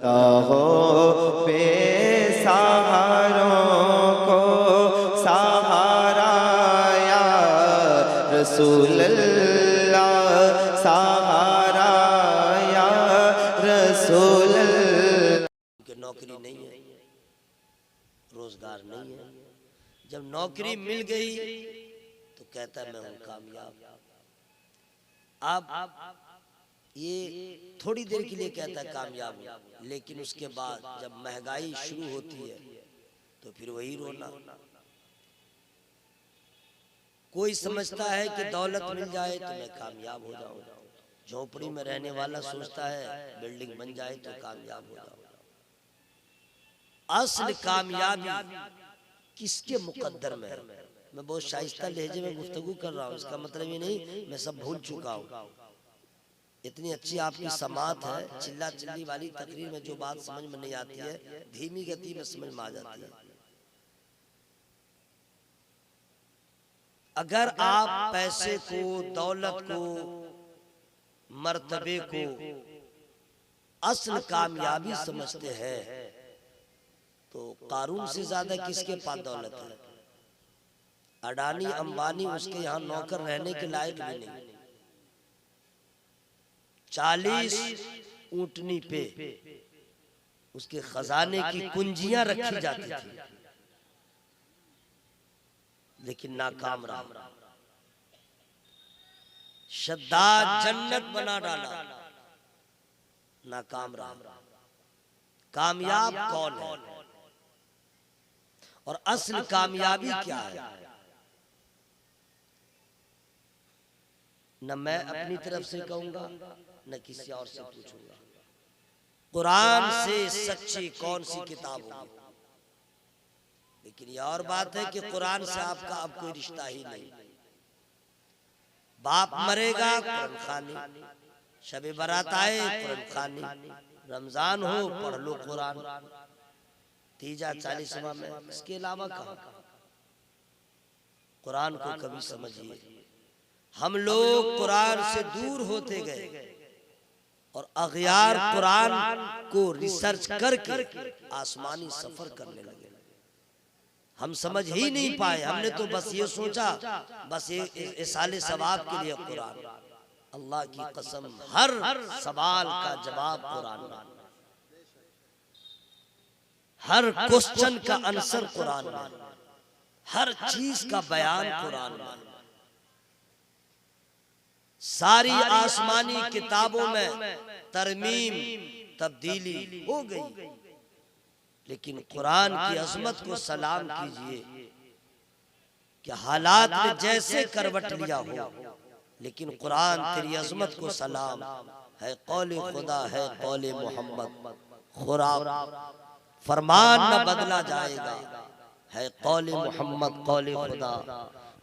कहो बेसहारों को सहारा या रसूल अल्लाह, सहारा या रसूल अल्लाह। कि नौकरी नहीं है, रोजगार नहीं है। जब नौकरी मिल गई तो कहता है मैं हूं कामयाब। अब ये थोड़ी देर के लिए कहता है कामयाब हूं, लेकिन उसके बाद जब महंगाई शुरू होती है तो फिर वही रोना। कोई समझता है कि दौलत मिल जाए तो मैं कामयाब हो जाऊं, झोपड़ी में रहने वाला सोचता है बिल्डिंग बन जाए तो कामयाब हो जाऊं। असल कामयाबी किसके मुकद्दर में है? मैं बहुत शाइस्ता लहजे में गुफ्तगू कर रहा हूँ, इसका मतलब ये नहीं मैं सब भूल चुका हूँ। इतनी अच्छी आपकी समात है, चिल्ला चिल्ली वाली तकरीर में जो बात समझ में नहीं आती है धीमी गति में समझ में आ जाती है। अगर आप पैसे को, दौलत को, मर्तबे को असल कामयाबी समझते हैं तो कारून से ज्यादा किसके पास दौलत है? अडानी अंबानी उसके यहाँ नौकर रहने के लायक भी नहीं। 40 ऊंटनी पे उसके खजाने की कुंजियां रखी जाती थी, लेकिन नाकाम रहा। शद्दाद जन्नत बना डाला, नाकाम रहा। कामयाब कौन है और असल कामयाबी क्या है? न मैं अपनी तरफ से कहूंगा न किसी और से पूछूंगा। कुरान से सच्ची कौन सी किताब होगी? लेकिन यह और बात है कि कुरान से आपका अब कोई रिश्ता ही नहीं। बाप मरेगा कुरान खानी, शबे बारात आए कुरान खानी, रमजान हो पढ़ लो कुरान, तीजा 40वां में, इसके अलावा कहाँ? कुरान को कभी समझिए। हम लोग कुरान से दूर होते गए और अगयार कुरान को रिसर्च करके आसमानी सफर करने लगे। हम समझ ही नहीं पाए, हमने तो बस ये सोचा बस ये साले सवाब के लिए कुरान। अल्लाह की कसम हर सवाल का जवाब कुरान में, हर क्वेश्चन का आंसर कुरान में, हर चीज का बयान कुरान में। सारी आसमानी किताबों में तरमीम तब्दीली हो गई, लेकिन कुरान की अजमत को सलाम कीजिए कि हालात ने जैसे करवट लिया हो, लेकिन कुरान तेरी अजमत को सलाम है। कौले खुदा है कौले मोहम्मद, खुराब फरमान न बदला जाएगा है। कौले मोहम्मद कौले खुदा,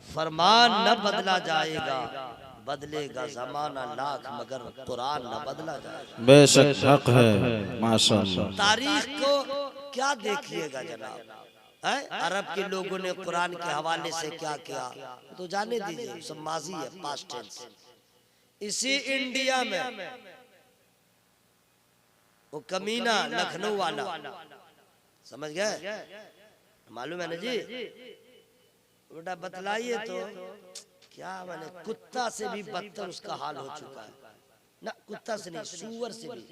फरमान न बदला जाएगा, बदलेगा जमाना लाख मगर कुरान न बदला जाएगा। बेशक हक है माशाअल्लाह। तारीख को क्या देखिएगा जनाब, है अरब के लोगों ने कुरान के हवाले से क्या किया तो जाने दीजिए, सब माजी है, पास्ट टेंस। इसी इंडिया में वो कमीना लखनऊ वाला, समझ गए, मालूम है ना जी? बेटा बतलाइए तो क्या मैंने, कुत्ता से भी बदतर उसका हाल हो चुका है ना, कुत्ता से नहीं सूअर से भी।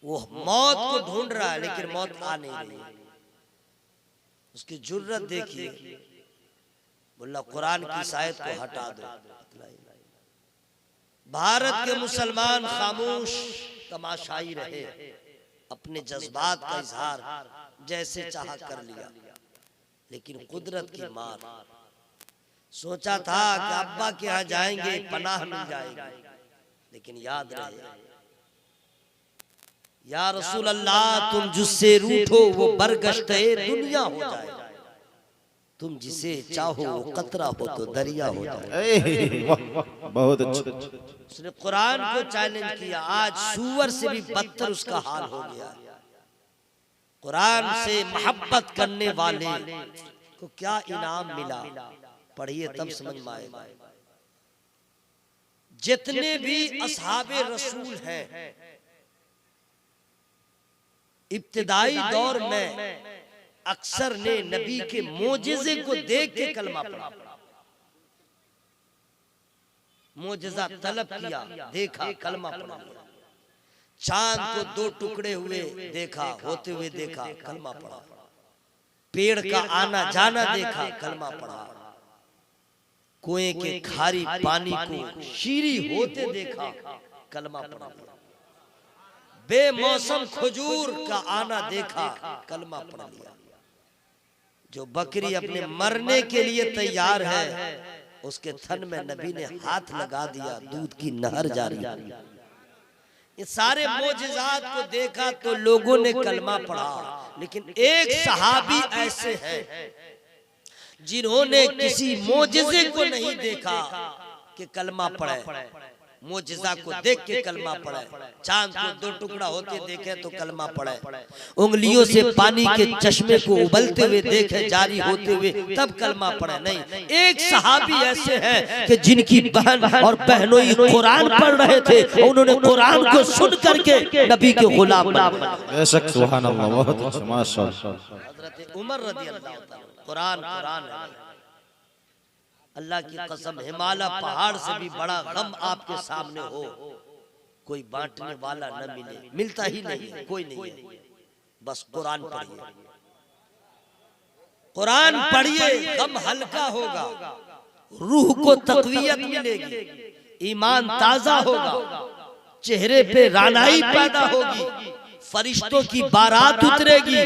वो मौत को ढूंढ रहा है लेकिन मौत आ नहीं रही। उसकी जुर्रत देखिए, बोला कुरान की आयत को हटा दो। भारत के मुसलमान खामोश तमाशाई रहे, अपने जज्बात का इजहार जैसे चाहा कर लिया, लेकिन कुदरत की मार। सोचा था कि अब्बा के यहाँ जाएंगे पनाह मिल जाएगी, लेकिन याद रहे या रसूल अल्लाह तुम जिससे रूठो वो बरगश्ते दुनिया हो जाए, तुम जिसे चाहो वो कतरा हो तो दरिया हो जाए। बहुत अच्छा। उसने कुरान को चैलेंज किया, आज सूअर से भी बदतर उसका हाल हो गया। कुरान से मोहब्बत करने वाले को क्या इनाम मिला, पढ़िए तब समझ में आएगा। जितने भी असहाबे रसूल हैं इब्तिदाई दौर में अक्सर ने नबी के मोजिज़े को देख के कलमा पढ़ा, मोजिज़ा तलब किया, देखा, कलमा पढ़ा लिया। चांद को दो टुकड़े हुए देखा, होते हुए देखा, कलमा पढ़ा। पेड़ का आना जाना देखा, कलमा पढ़ा। कुएं के खारी पानी को शीरी होते देखा, कलमा पढ़ा। बेमौसम खजूर का आना देखा, कलमा पढ़ लिया। जो बकरी अपने मरने के लिए तैयार है उसके थन में नबी ने हाथ लगा दिया, दूध की नहर जारी। ये सारे मोजिज़ात को देखा तो लोगों ने कलमा पढ़ा। लेकिन एक सहाबी ऐसे हैं जिन्होंने किसी मोजिज़े को नहीं देखा कि कलमा पढ़े, मोजिज़ा को देख के कलमा पढ़े। चांद को दो टुकड़ा होते देखे तो कलमा पढ़े, उंगलियों से पानी के चश्मे को उबलते हुए देखे जारी होते हुए तब कलमा पढ़े। नहीं, एक सहाबी ऐसे हैं कि जिनकी बहन और बहनोई कुरान पढ़ रहे थे, उन्होंने कुरान को सुन करके नबी के गुलाम बने। बेशक सुभान अल्लाह, बहुत अच्छा, माशाअल्लाह। हज़रत उमर रज़ियल्लाहु ताला, कुरान है। अल्लाह की कसम, हिमालय पहाड़ से भी बड़ा गम आपके सामने हो, कोई बांटने वाला न मिले, मिलता ही नहीं है, कोई नहीं है। बस कुरान पढ़िए, कुरान पढ़िए, गम हल्का होगा, रूह को तक़वियत मिलेगी, ईमान ताजा होगा, चेहरे पे रानाई पैदा होगी, फरिश्तों की बारात उतरेगी,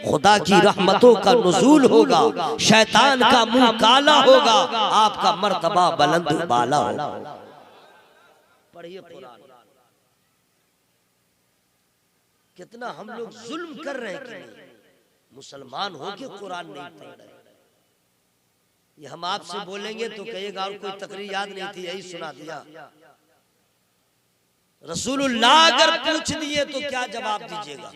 खुदा की रहमतों का नुज़ूल होगा, शैतान का मुंह काला होगा, आपका मर्तबा बुलंद बाला होगा। पढ़िए कुरान। कितना हम लोग जुल्म कर रहे हैं कि नहीं, मुसलमान हो के कुरान नहीं पढ़ रहे। ये हम आपसे बोलेंगे तो कहिएगा और कोई तकरीर याद नहीं थी, यही सुना दिया। रसूलुल्लाह अगर पूछ दिए तो क्या जवाब दीजिएगा?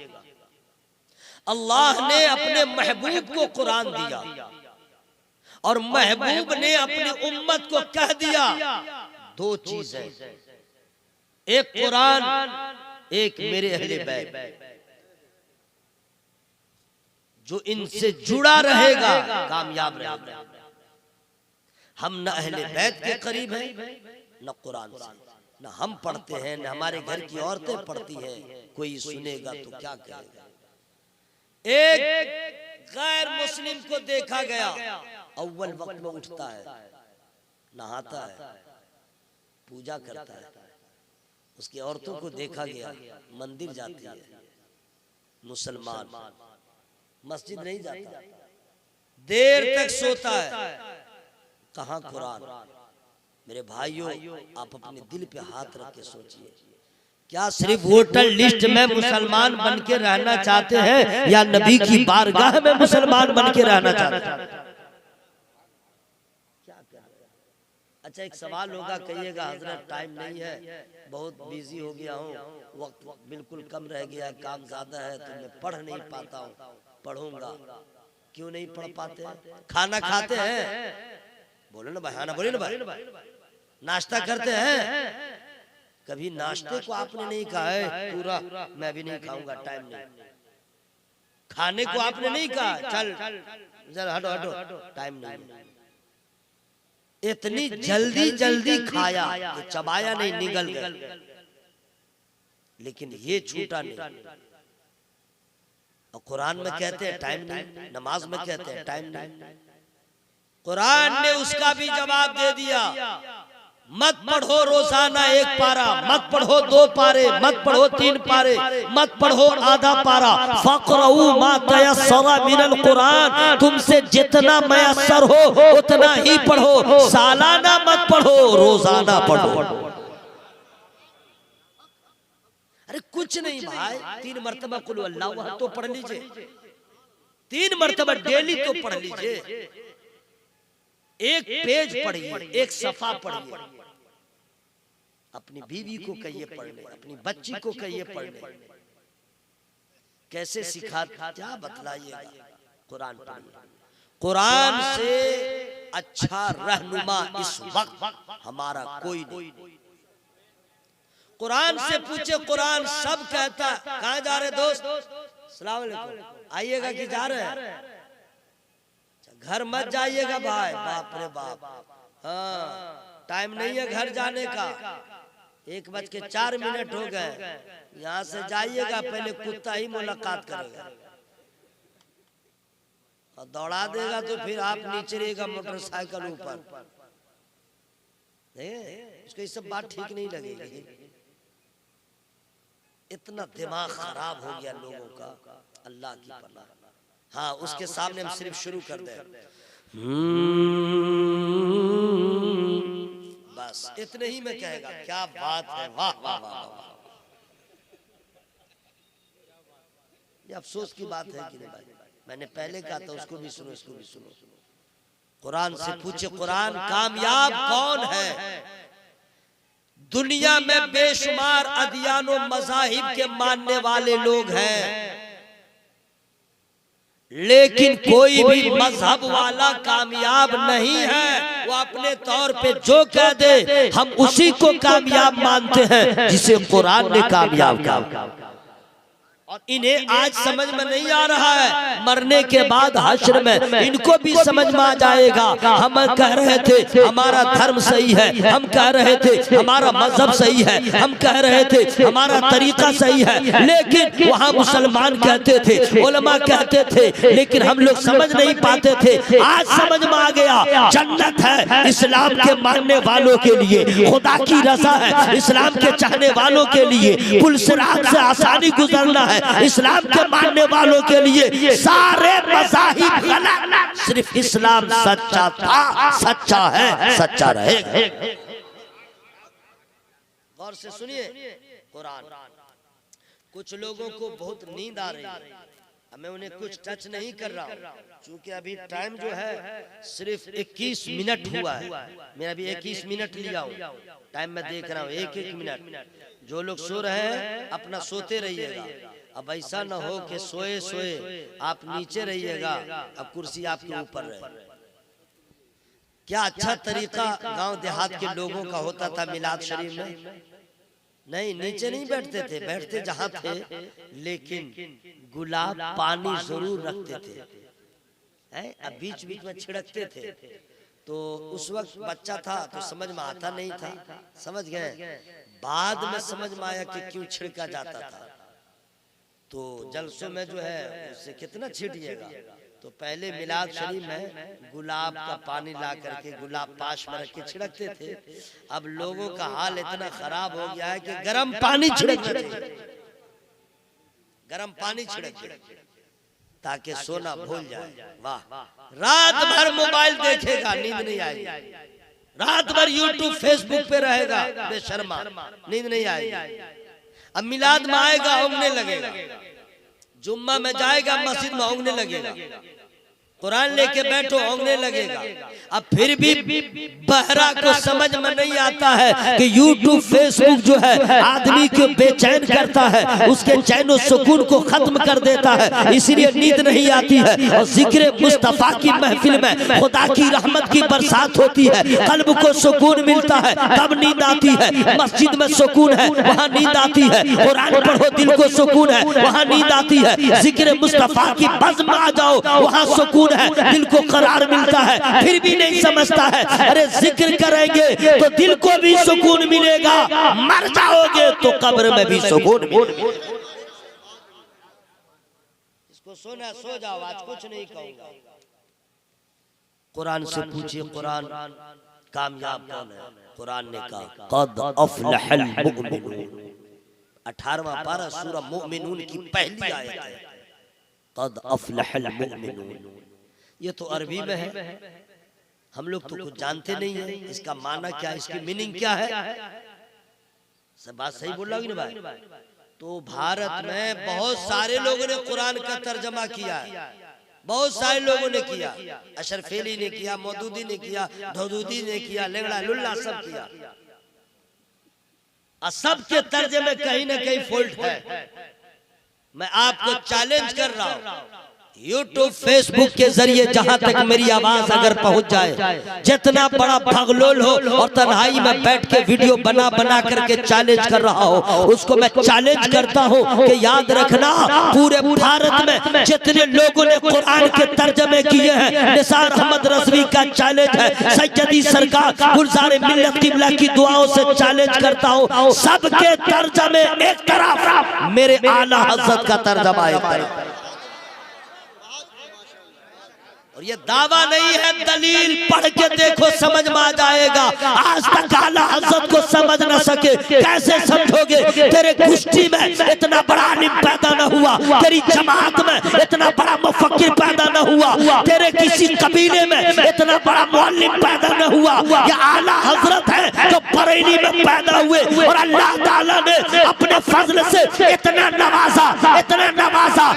अल्लाह ने अपने महबूब को कुरान दिया और महबूब ने अपनी उम्मत को कह दिया दो चीजें, एक कुरान, एक मेरे अहले बैत। जो इनसे जुड़ा रहेगा कामयाब रहेगा। हम न अहले बैत के करीब हैं न कुरान से, न हम पढ़ते हैं न हमारे घर की औरतें पढ़ती हैं। कोई सुनेगा तो क्या कहेगा? एक गैर मुस्लिम को देखा गया, अव्वल वक्त में उठता है, नहाता है, पूजा करता है। उसकी औरतों को देखा गया, मंदिर जाती है, मुसलमान, मस्जिद नहीं जाता, देर तक सोता है। कहाँ कुरान? मेरे भाइयों, आप अपने दिल पे हाथ रख के सोचिए, क्या सिर्फ वोटर लिस्ट में मुसलमान बन के रहना चाहते हैं या नबी की बारगाह में मुसलमान बन के रहना चाहते हैं? अच्छा, एक सवाल होगा, कहिएगा हजरत टाइम नहीं है, बहुत बिजी हो गया हूँ, वक्त बिल्कुल कम रह गया है, काम ज्यादा है तो मैं पढ़ नहीं पाता हूँ, पढ़ूंगा। क्यों नहीं पढ़ पाते? खाना खाते हैं, बोले ना भाई, हाँ ना बोले ना भाई, नाश्ता करते हैं, कभी नाश्ते को आपने नहीं कहा है पूरा मैं भी नहीं खाऊंगा, टाइम नहीं। खाने को आपने नहीं कहा चल जरा हटो हटो, टाइम नहीं। इतनी जल्दी जल्दी खाया कि चबाया नहीं, निगल गया, लेकिन ये छूटा नहीं। और कुरान में कहते हैं टाइम नहीं, नमाज में कहते हैं टाइम नहीं। कुरान ने उसका भी जवाब दे दिया, मत पढ़ो रोजाना एक पारा, मत पढ़ो 2 पारे, मत पढ़ो 3 पारे, मत पढ़ो आधा पारा। फक़रऊ मा तयस्सरा मिनल कुरान, तुमसे जितना मयस्सर हो उतना ही पढ़ो, सालाना मत पढ़ो, रोजाना पढ़ो। अरे कुछ नहीं भाई, 3 मरतबा कुल अल्लाह तो पढ़ लीजिए, 3 मरतबा डेली तो पढ़ लीजिए। एक पेज पढ़िए, एक सफा पढ़िए, अपनी बीवी को कहिए पढ़ने, अपनी बच्ची को कहिए पढ़ने। कैसे सिखा, क्या बतलाइए? कुरान पढ़िए। कुरान से अच्छा रहनुमा इस वक्त हमारा कोई नहीं। कुरान से पूछे, कुरान सब कहता। कहाँ जा रहे दोस्त? अस्सलाम वालेकुम। आइएगा कि जा रहे हैं? घर मत जाइएगा भाई। बाप रे बाप, हाँ टाइम नहीं है घर जाने का। 1:04 हो गए। यहाँ से जाइएगा, पहले कुत्ता ही मुलाकात करेगा और दौड़ा देगा, तो फिर आप नीचे रहेगा मोटरसाइकिल ऊपर। इसको ये सब बात ठीक नहीं लगेगी। इतना दिमाग खराब हो गया लोगों का, अल्लाह की पनाह। हाँ, उसके सामने हम सिर्फ शुरू कर दें, बस इतने ही में कहेगा क्या बात है, वाह वाह वाह वाह। ये अफसोस की बात है कि नहीं भाई? मैंने पहले कहा था उसको भी सुनो, इसको भी सुनो। कुरान से पूछे, कुरान कामयाब कौन है? दुनिया में बेशुमार अदियानों मज़ाहिब के मानने वाले लोग हैं, लेकिन कोई भी मजहब वाला कामयाब नहीं है। वो अपने तौर पे जो कह दे हम उसी को कामयाब मानते हैं जिसे कुरान ने कामयाब कहा। और इन्हें आज समझ में नहीं आ रहा है, मरने के बाद हश्र में इनको भी समझ में आ जाएगा। हम कह रहे थे हमारा धर्म सही है, हम कह रहे थे हमारा मजहब सही है, हम कह रहे थे हमारा तरीका सही है, लेकिन वहाँ मुसलमान कहते थे, उलमा कहते थे, लेकिन हम लोग समझ नहीं पाते थे। आज समझ में आ गया, जन्नत है इस्लाम के मानने वालों के लिए, खुदा की रज़ा है इस्लाम के चाहने वालों के लिए, पुल सिरात से आसानी गुजरना है इस्लाम के मानने वालों के लिए। सारे मज़ाहिब गलत, सिर्फ इस्लाम सच्चा था, सच्चा है, सच्चा रहेगा। गौर से सुनिए कुरान। कुछ लोगों को बहुत नींद आ रही है, मैं उन्हें कुछ टच नहीं कर रहा हूँ, क्योंकि अभी टाइम जो है सिर्फ 21 मिनट हुआ है। मैं अभी 21 मिनट लिया हूँ, टाइम मैं देख रहा हूँ 1-1 मिनट। जो लोग सो रहे हैं अपना सोते रहिएगा। अब ऐसा न हो कि सोए सोए आप नीचे रहिएगा, अब कुर्सी आपके ऊपर रहे। क्या अच्छा तरीका गांव देहात के लोगों का होता था मिलाद शरीफ में। नहीं, नीचे नहीं बैठते थे, बैठते जहां थे, लेकिन गुलाब पानी जरूर रखते थे। अब बीच बीच में छिड़कते थे। तो उस वक्त बच्चा था तो समझ में आता नहीं था, समझ गए। बाद में समझ में आया कि क्यों छिड़का जाता था। तो जलसों में जो है उससे कितना छिड़िएगा। तो पहले मिलाद शरीफ में गुलाब का पानी ला करके गुलाब पास में रख के छिड़कते थे। अब लोगों का हाल इतना खराब हो गया है कि गर्म पानी छिड़कते थे, गर्म पानी छिड़कते ताकि सोना भूल जाए। वाह, रात भर मोबाइल देखेगा, नींद नहीं आएगी। रात भर यूट्यूब फेसबुक पे रहेगा बेशर्मा, नींद नहीं आएगी। अब मिलाद में आएगा होंगने लगेगा, जुम्मा में जाएगा मस्जिद में होंगने लगेगा, कुरान लेके बैठो होंगने लगेगा। अब फिर भी बहरा को समझ में नहीं आता है कि यूट्यूब फेसबुक जो है आदमी को बेचैन करता है, उसके चैन और सुकून को खत्म कर देता है, इसलिए नींद नहीं आती है। और जिक्र मुस्तफा की महफिल में खुदा की रहमत की बरसात होती है, कल्ब को सुकून मिलता है, तब नींद आती है। मस्जिद में सुकून है, वहाँ नींद आती है। कुरान पढ़ो, दिल को सुकून है, वहाँ नींद आती है। जिक्र मुस्तफा की बज़्म में आ जाओ, वहाँ सुकून है, दिल को करार मिलता है। फिर भी नहीं समझता है, अरे जिक्र करेंगे तो दिल को भी सुकून मिलेगा, मर जाओगे तो कब्र में भी सुकून मिलेगा। इसको सोना सो जाओ, आज कुछ नहीं कहूंगा। कुरान से पूछिए कुरान कामयाब कौन है? कुरान ने कहा क़द अफ़लहल मुमिनून, 18वां पारा सूरह मुमिनून की पहली आयत है। क़द अफ़लहल मुमिनून, ये तो अरबी में है, हम लोग तो कुछ जानते नहीं है इसका माना क्या, इसकी मीनिंग क्या है। सब बात सही बोल रहा हूँ ना भाई। तो भारत में बहुत सारे लोगों ने कुरान का तर्जमा किया है, बहुत सारे लोगों ने किया। अशरफेली ने किया, मौदूदी ने किया, धौदूदी ने किया, लेंगड़ा लुल्ला सब किया। और सबके तर्जमे कहीं ना कहीं फॉल्ट है। मैं आपको चैलेंज कर रहा हूं, यूट्यूब फेसबुक के जरिए जहां तक मेरी आवाज अगर पहुंच जाए, जितना बड़ा भगलोल हो और तन्हाई में बैठ के वीडियो बना बना करके चैलेंज कर रहा हो, उसको मैं चैलेंज करता हूं कि याद रखना, पूरे भारत में जितने लोगों ने कुरान के तर्जमे किए हैं, निसार अहमद रज़वी का चैलेंज है, सैयदी सरकार गुलजार मिल्लत किबला की दुआओं से चैलेंज करता हूं, सबके तर्जमे एक तरफ, मेरे आला हज़रत का तर्जमा एक तरफ। और ये दावा नहीं है, दलील पढ़ के देखो समझ में आ जाएगा। आज तक आला हज़रत को समझ न सके, कैसे समझोगे? तेरे कुश्ती में इतना बड़ा आलिम पैदा न हुआ, तेरी जमात में इतना बड़ा मुफक्किर पैदा न हुआ, तेरे किसी कबीले में इतना बड़ा मुअल्लिम पैदा न हुआ। ये आला हज़रत है जो बरेली में पैदा हुए और अल्लाह ताला ने अपने फजल से इतना नवाजा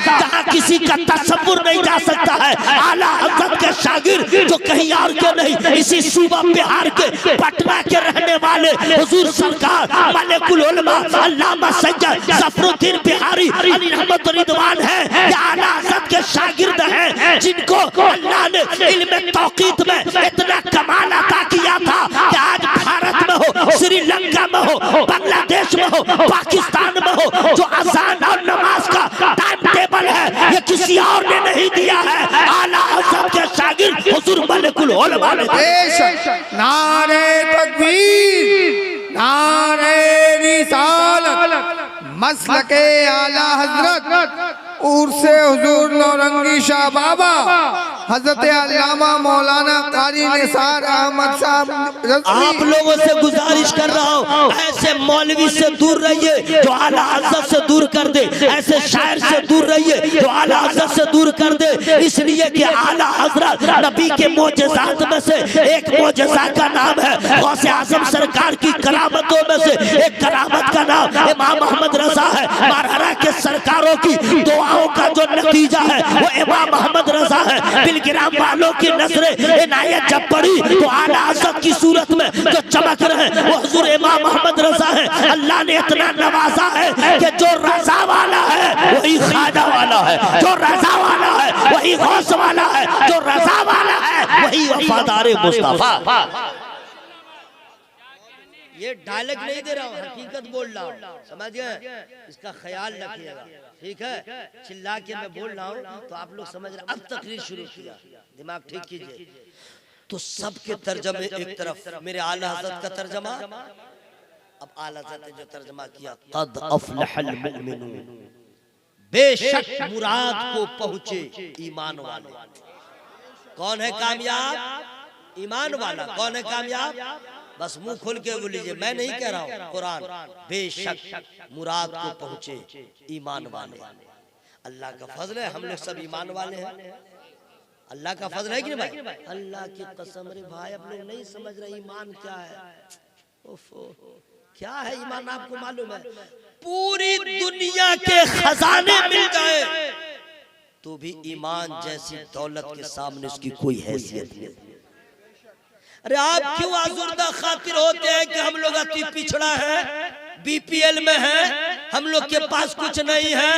जहाँ किसी का तसव्वुर नहीं जा सकता है। आला हज़रत के शागिर्द जो कहीं और के नहीं, इसी सूबा बिहार के पटना के रहने वाले हुजूर सरकार मलिकुल उलमा अल्लामा सैयद ज़फरुद्दीन बिहारी अली रहमत रिदवान है। ये आला हज़रत के शागिर्द हैं, जिनको अल्लाह ने इल्म तौक़ीत में इतना कमाल अता किया था कि आज भारत में हो, श्रीलंका में हो, बांग्लादेश में हो, पाकिस्तान में हो, जो अज़ान और नमाज का टाइम टेबल है ये किसी और ने नहीं दिया है, आला हज़रत के शागिर्द हुजूर मलिकुल उलमा ने। नारे तकबीर, नारे रिसालत, मसलके आला हज़रत, उर्से हुजूर नौरंगी शाह बाबा हज़रत अल्लामा मौलाना कारी निसार अहमद साहब। आप लोगों से गुजारिश कर रहा हूँ, ऐसे मौलवी से दूर रहिए जो आला हज़रत से दूर कर दे, ऐसे शायर से दूर रहिए जो आला हज़रत से दूर कर दे, इसलिए कि आला हज़रत नबी के मोजज़ात में से एक मोजज़ा का नाम है, गौसे आज़म सरकार की करामतों में से एक करामत का नाम इमाम मोहम्मद रज़ा है। मरहरा के सरकारों की दुआओं का जो नतीजा है वो इमाम मोहम्मद रज़ा है। बिलगिराम वालों की नजरें इनायत जब पड़ी तो आला हज़रत की सूरत में जो चमक रहे वो हुजूर इमाम मोहम्मद रज़ा है। अल्लाह ने इतना नवाजा है कि जो रज़ा वाला है वही ख्वाजा वाला है, जो रज़ा वाला है वही गौस वाला है, जो रज़ा वाला है वही वफादार मुस्तफा। ये डायलॉग नहीं दे रहा हूँ, हकीकत बोल रहा हूँ, समझ गए? इसका ख्याल रखिएगा, ठीक है? चिल्ला के मैं बोल रहा हूँ तो आप लोग समझ रहे। अब तकरीर शुरू किया, दिमाग ठीक कीजिए। तो सबके तर्जमे एक तरफ, मेरे आला हज़रत का तर्जमा। अब आला हज़रत ने जो तर्जमा किया, क़द अफ़लहल मुमिनून, बेशक मुराद को पहुंचे ईमान वाले। कौन है कामयाब? ईमान वाला। कौन है कामयाब? बस मुंह खोल के बोलीजिए, मैं नहीं कह रहा हूँ, कुरान। बेशक मुराद को पहुंचे ईमान वाले। अल्लाह का फजल है, हम लोग सब ईमान वाले हैं। अल्लाह का फजल है कि नहीं भाई? अल्लाह की कसम, रे भाई आप लोग नहीं समझ रहे ईमान क्या है। ओफो, क्या है ईमान? आपको मालूम है पूरी दुनिया के खजाने मिल जाए तो भी ईमान जैसी दौलत के सामने उसकी कोई हैसियत नहीं। अरे आप क्यों आज़ुर्दा खातिर होते हैं कि हम लोग अति पिछड़ा है, बीपीएल में है, हम लोग के पास कुछ नहीं है,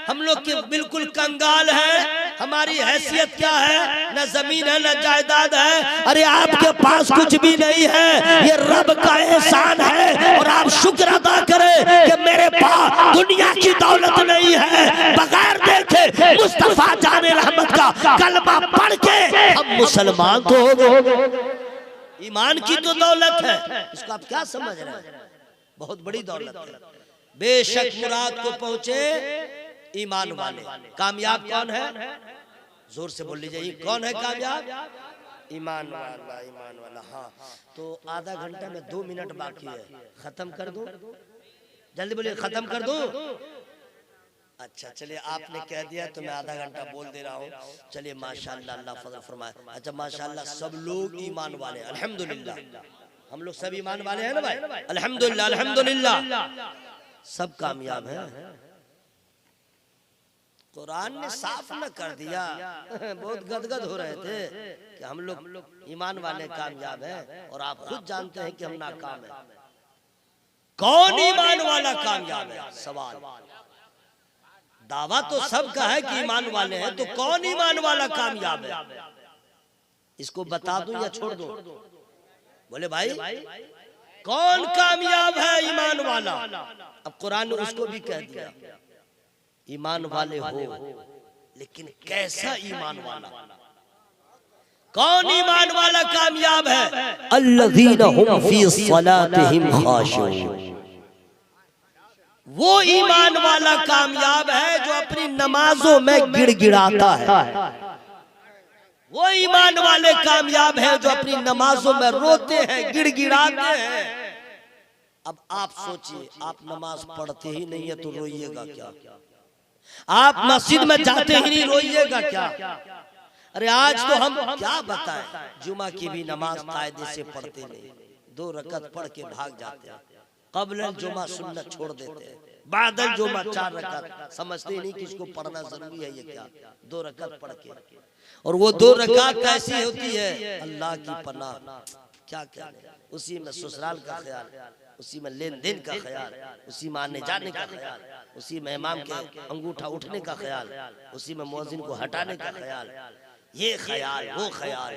हम लोग के बिल्कुल कंगाल है, हमारी हैसियत क्या है? न जमीन है न जायदाद है। अरे आपके पास कुछ भी नहीं है, ये रब का एहसान है और आप शुक्र अदा करें कि मेरे पास दुनिया की दौलत नहीं है। बगैर देखे मुस्तफा जाने रहमत का कलमा पढ़ के हम मुसलमान तो हो गए। ईमान की तो दौलत है, इसको आप क्या समझ रहे हैं? बहुत बड़ी दौलत है। बेशक मुराद को पहुंचे ईमान वाले। कामयाब कौन है? जोर से बोल लीजिए, कौन है कामयाब? ईमान वाला, ईमान वाला। हाँ, तो आधा घंटा में 2 मिनट बाकी है, खत्म कर दूं? जल्दी बोलिए, खत्म कर दूं? अच्छा चलिए, आपने कह दिया तो मैं आधा घंटा बोल दे रहा हूँ। चलिए माशाअल्लाह, अल्लाह फजल फरमाए। अच्छा माशाअल्लाह सब लोग ईमान वाले, अल्हम्दुलिल्लाह। हम लोग सब ईमान वाले हैं ना भाई? अल्हम्दुलिल्लाह, अल्हम्दुलिल्लाह। सब कामयाब हैं। कुरान ने साफ न कर दिया। बहुत गदगद हो रहे थे कि हम लोग ईमान वाले कामयाब हैं और आप खुद जानते हैं कि हम नाकाम हैं। कौन ईमान वाला कामयाब है? सवाल। दावा तो सबका है कि ईमान वाले हैं, तो कौन ईमान वाला कामयाब है? इसको बता दूं या छोड़ दूं? बोले भाई कौन कामयाब है ईमान वाला? अब कुरान ने उसको भी कह दिया ईमान वाले हो, लेकिन कैसा ईमान वाला? कौन ईमान वाला कामयाब है? अल्लज़ीना हुम फी सलातिहिम खाशिऊन। वो ईमान वाला कामयाब है जो अपनी नमाजों में गिड़गिड़ाता है। वो ईमान वाले कामयाब है जो अपनी नमाजों में रोते हैं, गिड़गिड़ाते हैं। अब आप सोचिए, आप नमाज पढ़ते ही नहीं है तो रोइएगा क्या? आप मस्जिद में जाते ही नहीं, रोइएगा क्या? अरे आज तो हम क्या बताएं, जुमा की भी नमाज कायदे से पढ़ते नहीं, 2 रकत पढ़ के भाग जाते हैं। क़ब्ल जुमा सुन्नत छोड़ देते हैं, बादल जुमा 4 रकत, समझते नहीं कि इसको पढ़ना जरूरी है। ये क्या 2 रकत पढ़ के, और वो 2 रकत कैसी होती है? अल्लाह की पनाह, क्या क्या, उसी में ससुराल का ख्याल, उसी में लेन देन का ख्याल, उसी में आने जाने का ख्याल, उसी में इमाम के अंगूठा उठने का ख्याल, उसी में मुअज्जिन को हटाने का ख्याल, ये ख्याल वो ख्याल।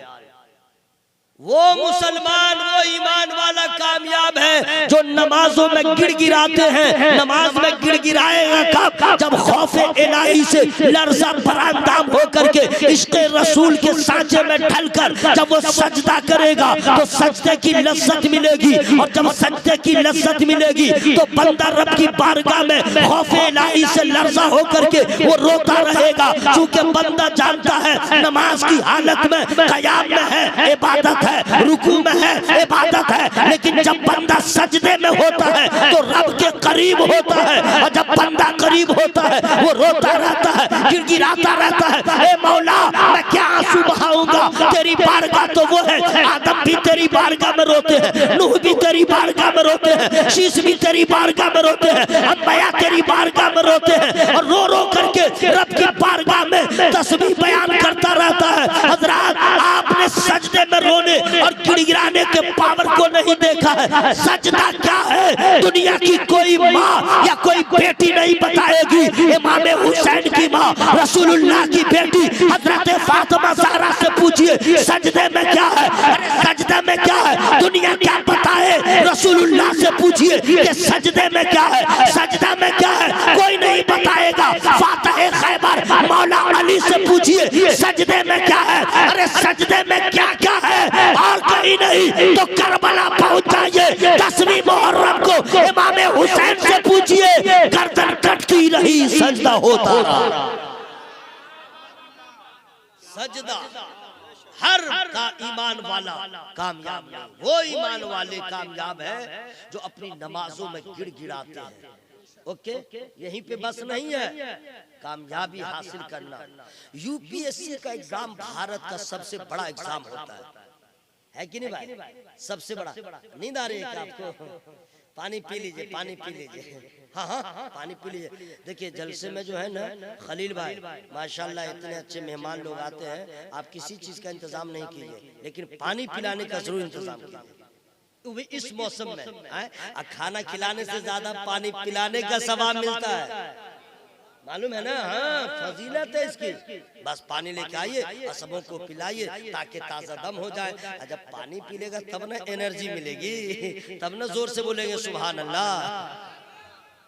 वो मुसलमान, वो ईमान वाला कामयाब है जो नमाजों में गिड़गिड़ाते हैं। नमाज में गिड़गिड़ाएगा कब? जब खौफे इलाही से लर्जा बरांदाम होकर के इश्क़े रसूल के सांचे में ढलकर जब वो सजदा करेगा तो सजदे की लज्जत मिलेगी, और जब सजदे की लज्जत मिलेगी तो बंदा रब की बारगाह में खौफे इलाही से लर्जा होकर के वो रोता रहेगा, क्योंकि बंदा जानता है नमाज की हालत में क़याम में है इबादत है, रुकू में है इबादत है, लेकिन जब बंदा सजदे में होता है तो रब के करीब होता है, और जब बंदा करीब होता है वो रोता रहता है, गिड़गिड़ाता रहता है, ए मौला मैं क्या आंसू बहाऊंगा, तेरी बारगाह तो वो है। आदम भी तेरी बारगाह में रोते हैं, नूह भी तेरी बारगाह में रोते हैं, शीश भी तेरी बारगाह में रोते हैं, अंबिया तेरी बारगाह में रोते हैं, और रो रो करके रब की बारगाह में तस्बीह बयान करता रहता है। हज़रात आपने सजदे में रोने और गिड़गिड़ाने के पावर को नहीं देखा है। सजदा क्या है दुनिया की कोई माँ या कोई बेटी नहीं बताएगी। इमाम हुसैन की माँ रसूलुल्लाह की बेटी हजरत फातिमा ज़हरा से पूछिए सजदे में क्या है? अरे सजदे में क्या है दुनिया क्या बताए? रसूलुल्लाह से पूछिए कि सजदे में क्या है, सजदा में क्या है, कोई नहीं बताएगा। फातिह खैबर मौला अली से पूछिए सजदे में क्या है? अरे सजदे में क्या क्या है और कहीं नहीं तो करबला पहुंच जाइए 10वीं मुहर्रम को इमाम हुसैन से पूछिए, गर्दन कटती रही सजदा होता रहा। सजदा हर का ईमान वाला कामयाब है। वो ईमान वाले कामयाब है जो अपनी नमाजों में गिड़गिड़ाते हैं। ओके, यहीं पे बस नहीं है, कामयाबी हासिल करना। यूपीएससी का एग्जाम भारत का सबसे बड़ा एग्जाम होता है कि नहीं भाई? सबसे बड़ा। नींद आ रही है क्या आपको? पानी पी लीजिए, पानी पी लीजिए। हाँ हाँ पानी पी लीजिए। देखिए जलसे में जो है ना खलील भाई माशाल्लाह इतने अच्छे मेहमान लोग आते हैं, आप किसी चीज का इंतजाम नहीं कीजिए, लेकिन पानी पिलाने का जरूर इंतजाम कीजिए। इस मौसम में खाना खिलाने से ज्यादा पानी पिलाने का सवाब मिलता है, मालूम है ना? हाँ फजीलत है इसकी। बस पानी लेके आइए और सबों को पिलाइए ताकि ताज़ा दम हो जाए। जब पानी पी लेगा तब ना एनर्जी मिलेगी, तब ना जोर से बोलेंगे सुभान अल्लाह।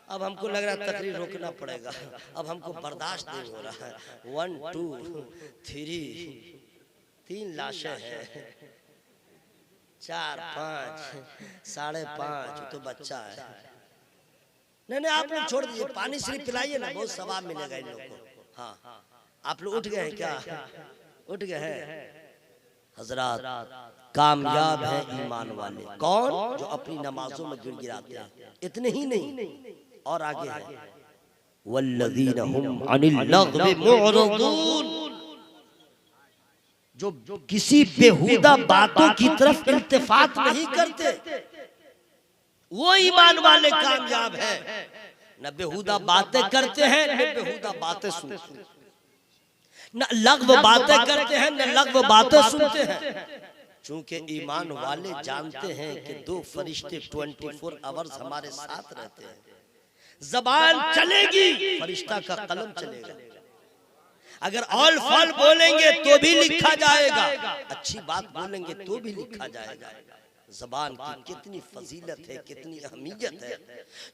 अब हमको लग रहा है तकरीर रोकना पड़ेगा, अब हमको बर्दाश्त नहीं हो रहा है। 1 2 3 लाशें हैं, 4 5 5.5 तो बच्चा है। नहीं आप लोग छोड़ दीजिए, पानी सिर्फ पिलाइए ना, बहुत सवाब मिलेगा इन लोगों को। हाँ आप लोग उठ गए हैं क्या? उठ गए हैं। हजरात कामयाब है ईमान वाले कौन? जो अपनी नमाजों में गिड़गिड़ाते हैं। इतने ही नहीं और आगे है वल्लज़ीना हुम अनिल लग़्वी मुअरिदून, जो किसी बेहुदा बातों की तरफ इल्तिफात नहीं करते, वो ईमान वाले कामयाब है। न बेहुदा बातें करते हैं न बेहुदा बातें सुनते हैं, न लग़्व बातें करते हैं न लग़्व बातें सुनते हैं। चूंकि ईमान वाले जानते हैं कि 2 फरिश्ते 24 आवर्स हमारे साथ रहते हैं, जबान चलेगी, फरिश्ता का कलम चलेगा। अगर ऑल फॉल बोलेंगे तो भी लिखा जाएगा, अच्छी बात बोलेंगे तो भी लिखा जाएगा। जबान की कितनी फजीलत है, कितनी अहमियत है।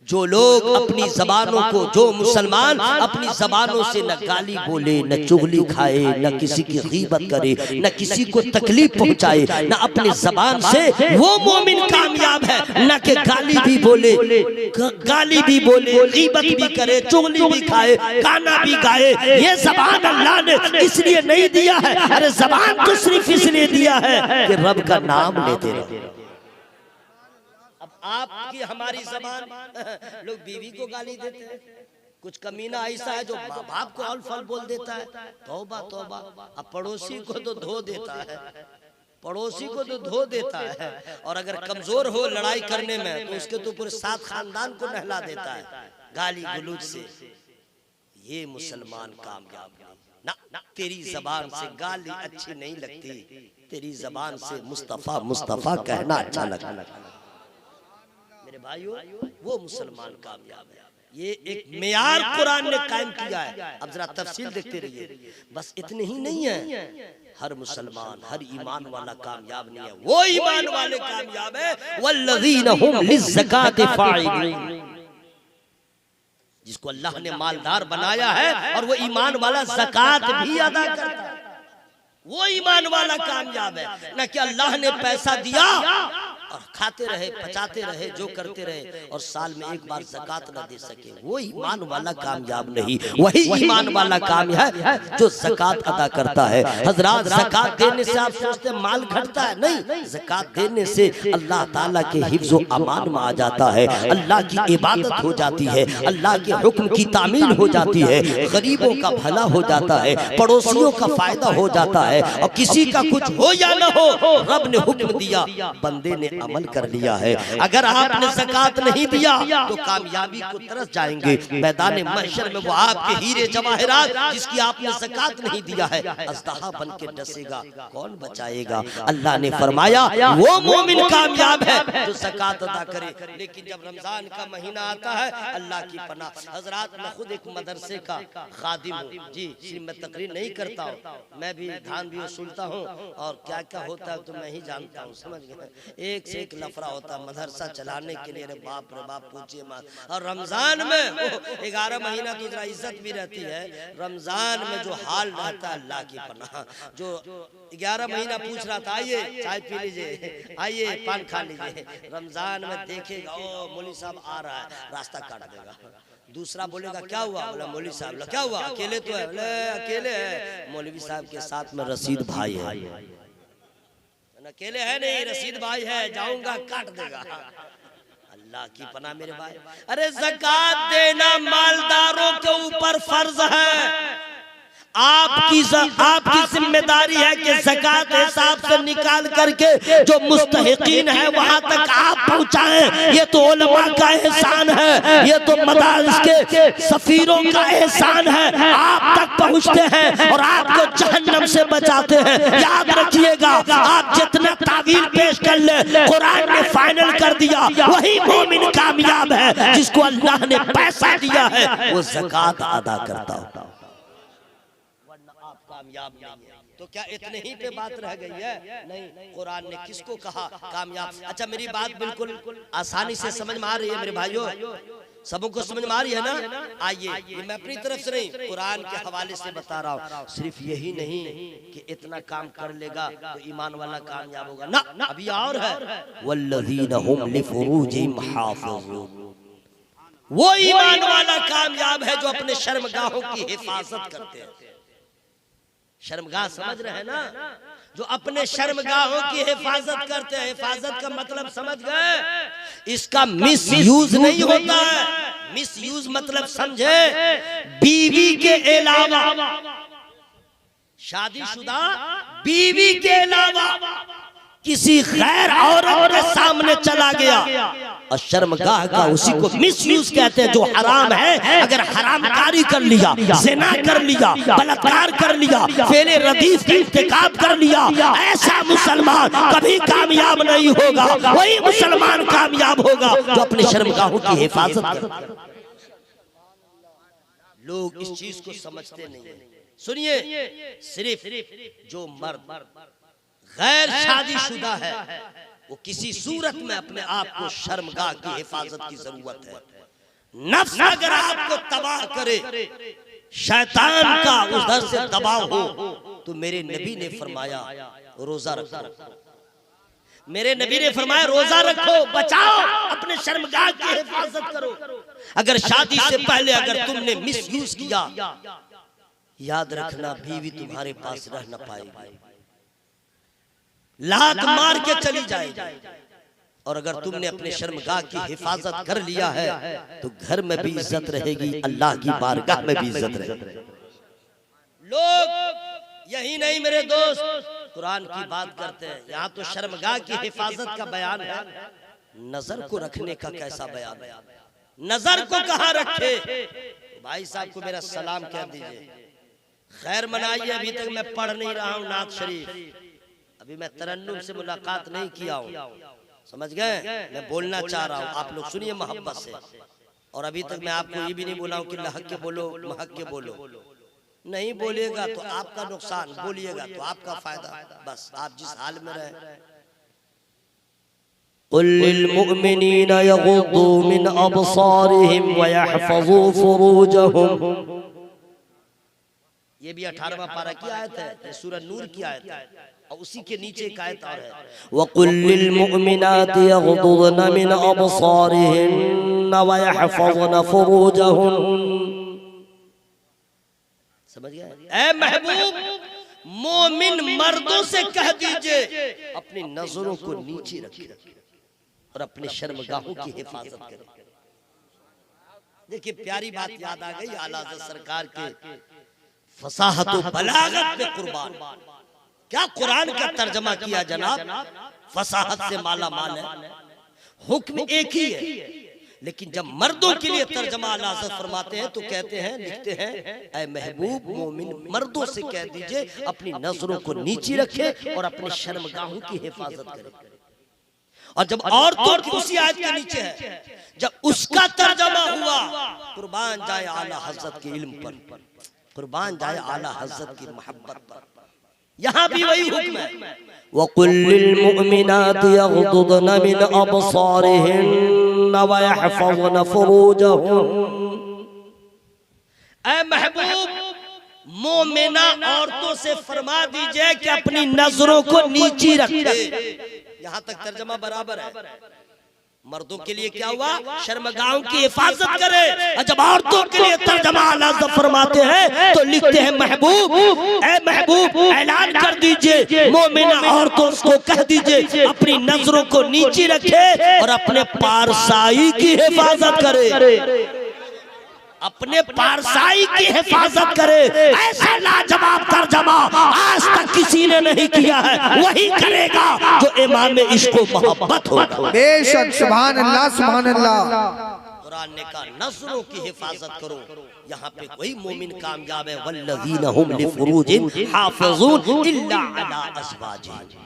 जो लोग अपनी जबानों को, जो मुसलमान अपनी जबानों से न गाली बोले, न चुगली खाए, न किसी की गीबत करे, न किसी को तकलीफ पहुंचाए, न अपनी जबान से, वो मोमिन कामयाब है। न कि गाली भी बोले, गीबत भी करे, चुगली भी खाए, गाना भी गाए। ये जबान अल्लाह ने इसलिए नहीं दिया है, अरे जबान तो सिर्फ इसलिए दिया है कि रब का नाम लेते रहो। आपकी हमारी जबान, लोग बीवी को गाली देते हैं, कुछ कमीना ऐसा है जो बाप को अल फल बोल देता है, तौबा तौबा। अब पड़ोसी को तो धो देता है, पड़ोसी को तो धो देता है, और अगर कमजोर हो लड़ाई करने में तो उसके तो पूरे सात खानदान को नहला देता है गाली गलूज से। ये मुसलमान कामयाब ना। तेरी जबान से गाली अच्छी नहीं लगती, तेरी जबान से मुस्तफा मुस्तफा कहना अच्छा लगता। मेरे भाइयों, वो मुसलमान कामयाब है। ये एक मेयार कुरान ने कायम किया है। अब जरा तफसील देखते रहिए। बस इतने ही नहीं है, हर मुसलमान, हर ईमान वाला कामयाब नहीं है, वो ईमान वाले कामयाब है वल्लज़ीना हुम लिज़्ज़काति फ़ाइलून, जिसको अल्लाह ने मालदार बनाया है और वो ईमान वाला ज़कात भी अदा करता है, वो ईमान वाला कामयाब है। न कि अल्लाह ने पैसा दिया और खाते रहे, पचाते रहे, जो करते रहे और साल में एक बार ज़कात न दे सके, वो ईमान वाला कामयाब नहीं। वही ईमान वाला कामयाब है जो ज़कात अदा करता है। हजरात, ज़कात देने से आप सोचते हैं माल घटता है, नहीं। ज़कात देने से अल्लाह ताला के हिफ्ज़ व अमान में आ जाता है, अल्लाह की इबादत हो जाती है, अल्लाह के हुक्म की तामील हो जाती है, गरीबों का भला हो जाता है, पड़ोसियों का फायदा हो जाता है, और किसी का कुछ हो या न हो, रब ने हुक्म दिया, बंदे ने अमल कर लिया है। अगर आपने ज़कात नहीं दिया तो कामयाबी को तरस जाएंगे। मैदान महशर में वो आपके हीरे जवाहरात जिसकी आपने ज़कात नहीं दिया है, अज़दहा बन के डसेगा, कौन बचाएगा? अल्लाह ने फरमाया वो मोमिन कामयाब है जो ज़कात अदा करे। लेकिन जब रमजान का महीना आता है, अल्लाह की पनाह। हजरात, मैं खुद एक मदरसे का खादिम हूँ जी, मैं तकरीर नहीं करता हूँ, मैं भी धान भी वसूलता हूँ, और क्या क्या होता है तो मैं ही जानता हूँ, समझ गए। एक से एक लफड़ा होता मदरसा चलाने के लिए, अरे बाप रे बाप, पूछिए मत। और रमजान में 11 महीना तो जरा इज्जत भी रहती है, रमजान में जो हाल रहता है अल्लाह की पनाह। जो 11 महीना पूछ रहा था आइए चाय पी लीजिए, आइए पान खा लीजिए, रमजान में देखेगा ओ मौलवी साहब आ रहा है, रास्ता काट देगा। दूसरा बोलेगा क्या हुआ? बोला मौलवी साहब। क्या हुआ? अकेले तो है? बोले अकेले है, मौलवी साहब के साथ में रशीद भाई है। अकेले है नहीं, रशीद भाई है, जाऊंगा काट देगा। अल्लाह की पनाह मेरे भाई। अरे ज़कात देना मालदारों के ऊपर फर्ज है, आपकी जिम्मेदारी है कि ज़कात हिसाब से निकाल करके जो मुस्तहिकीन है वहां तक आप पहुंचाएं। ये तो उलमा का एहसान है, ये तो मदारिस के सफीरों का एहसान है, आप तक पहुंचते हैं और आपको जहन्नम से बचाते हैं। याद रखिएगा, आप जितना तावील पेश कर ले, कुरान ने फाइनल कर दिया, वही मोमिन कामयाब है जिसको अल्लाह ने पैसा दिया है वो ज़कात अदा करता हो, कामयाब नहीं है। तो क्या इतने ही पे बात रह गई है? नहीं, कुरान ने किसको कहा कामयाब? अच्छा, मेरी बात बिल्कुल आसानी से समझ में आ रही है मेरे भाइयों, सबको समझ में आ रही है ना? आइए, ये मैं अपनी तरफ से नहीं, कुरान के हवाले से बता रहा हूँ। सिर्फ यही नहीं कि इतना काम कर लेगा तो ईमान वाला कामयाब होगा ना, अभी और है वल्लज़ीना हुम लिफुरूजिहिम हाफ़िज़ून, वो ईमान वाला कामयाब है जो अपने शर्मगाहों की हिफाजत करते हैं। शर्मगाह समझ रहे हैं ना? जो अपने शर्मगाहों की हिफाजत करते हैं। हिफाजत का मतलब समझ गए? इसका मिस यूज नहीं होता है। मिस यूज मतलब समझे, बीवी के अलावा, शादीशुदा बीवी के अलावा किसी गैर औरत के सामने चला गया और शर्मगाह का उसी को मिसयूज कहते हैं, जो हराम है। अगर हरामकारी कर लिया, ज़िना कर लिया, बलात्कार कर लिया, फेले रदीफ का इर्तिकाब कर लिया, ऐसा मुसलमान कभी कामयाब नहीं होगा। वही मुसलमान कामयाब होगा जो अपने शर्मगाहों की हिफाजत करता है। लोग इस चीज को समझते नहीं है। सुनिए, सिर्फ जो मर्द गैर शादीशुदा है वो किसी सूरत में अपने आप को शर्मगाह की हिफाजत की जरूरत है। नफ्स अगर आपको तबाह करे, शैतान का उधर से दबाव हो, तो मेरे नबी ने फरमाया रोजा रखो। मेरे नबी ने फरमाया रोजा रखो, बचाओ, अपने शर्मगाह की हिफाजत करो। अगर शादी से पहले अगर तुमने मिस यूज किया, याद रखना बीवी तुम्हारे पास रह न पाएगी, लात मार के चली जाएगी। और अगर तुमने अपने शर्मगाह की हिफाजत कर लिया है तो घर में भी इज्जत रहेगी, अल्लाह की बारगाह में भी इज्जत रहेगी। लोग यही नहीं मेरे दोस्त कुरान की बात करते हैं, यहाँ तो शर्मगाह की हिफाजत का बयान है, नजर को रखने का कैसा बयान है? नजर को कहाँ रखे? भाई साहब को मेरा सलाम कह दीजिए, खैर मनाइए। अभी तक मैं पढ़ नहीं रहा हूँ नात शरीफ, अभी मैं तरन्नुम से मुलाकात नहीं किया हूँ, समझ गए? मैं बोलना चाह रहा हूँ, आप लोग सुनिए मोहब्बत से। और अभी तक मैं आपको ये भी नहीं बोला हूँ कि लहक के बोलो, महक के बोलो। नहीं बोलिएगा तो आपका नुकसान, बोलिएगा तो आपका फायदा। बस आप जिस हाल में रहे। कुल लिल मुमिनीना यगुद्दू मिन अबसारिहिम व यहफज़ू फुरूजहुम। ये भी 18वां पारा की आयत है, सूरह नूर की आयत है। और उसी के नीचे एक आयत और है, वकुल लिल मुमिनाति यगुद्दुन मिन अबसारिहिन व यहफज़न फुरूजहुन। समझ गए? ऐ महबूब, मोमिन मर्दों से कह दीजिए अपनी नजरों को नीचे रखिए और अपने शर्मगाहों की हिफाजत करें। देखिए प्यारी बात याद आ गई, आला हज़रत सरकार के फसाहत और बलागत में कुर्बान। क्या कुरान का तर्जमा किया जनाब, फसाहत से माला माल है, हुक्म एक ही है। लेकिन जब मर्दों के लिए तर्जमा आला हज़रत फरमाते हैं तो कहते हैं, लिखते हैं, ऐ महबूब मोमिन मर्दों से कह दीजिए अपनी नजरों को नीचे रखे और अपने शर्मगाहों की हिफाजत करे। और जब औरतों की उसी आयत के नीचे है, जब उसका तर्जमा हुआ, कुर्बान जाए आला हज़रत के इल्म पर, कुर्बान जाए आला हज़रत की मोहब्बत पर। यहाँ भी वही हुक्म है, वकुल लिल मुमिनाति यगुद्दुन मिन अबसारिहिन व यहफज़न फुरूजहुन। ऐ महबूब, मोमिना औरतों से फरमा दीजिए कि अपनी नजरों को नीचे रखे। यहाँ तक तर्जमा बराबर है। मर्दों के लिए क्या हुआ? शर्मगाहों की हिफाजत करे। और जब औरतों के लिए तर्जमा आला हज़रत फरमाते हैं तो लिखते हैं, महबूब, ऐ महबूब, ऐलान कर दीजिए मोमिना औरतों को कह दीजिए अपनी नजरों को नीचे रखे और अपने पारसाई की हिफाजत करे, अपने पारसाई की हिफाजत करे। ऐसा लाजवाब तर्जमा आज तक किसी ने नहीं किया है, वही करेगा जो इमाम इश्क व मोहब्बत होगा। बेशक, सुभान अल्लाह, सुभान अल्लाह। कुरान ने कहा नजरों की हिफाजत करो। यहाँ पे कोई मोमिन कामयाब है, वल्लज़ीना हुम लिफुरूजिहिम हाफ़िज़ून इल्ला अला अज़वाजिहिम।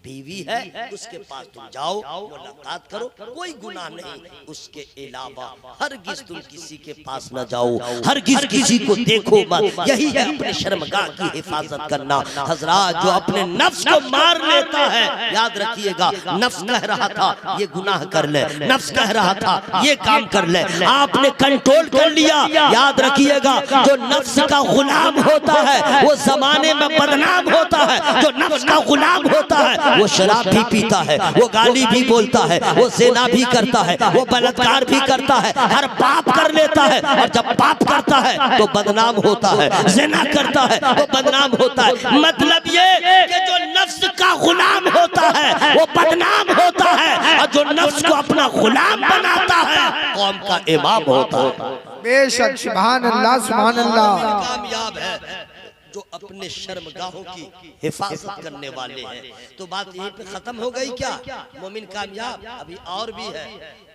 बीवी है उसके पास तुम जाओ, मुलाकात करो, कोई गुनाह नहीं, उसके अलावा हरगिज तुम किसी के पास न जाओ, हरगिज किसी को देखो मत। यही है अपने शर्मगाह की हिफाजत करना। हजरात, जो अपने नफ्स को मार लेता है, याद रखिएगा, नफ्स कह रहा था ये गुनाह कर ले, नफ्स कह रहा था ये काम कर ले, आपने कंट्रोल कर लिया। याद रखिएगा, जो नफ्स का गुलाम होता है वो जमाने में बदनाम होता है। जो नफ्स का गुलाम होता है वो शराब भी पीता है, वो गाली भी बोलता है, वो ज़िना भी करता है, वो बलात्कार भी करता है, हर पाप कर लेता है। और जब पाप करता है तो बदनाम होता है, ज़िना करता है तो बदनाम होता है। मतलब ये कि जो नफ्स का गुलाम होता है वो बदनाम होता है, और जो नफ्स को अपना गुलाम बनाता है कौम का इमाम होता है। बेशक, सुभान अल्लाह, सुभान अल्लाह। कामयाब है जो अपने शर्मगाहों की हिफाजत करने वाले हैं। तो बात यहीं पे खत्म हो गई क्या? मोमिन कामयाब अभी और भी है।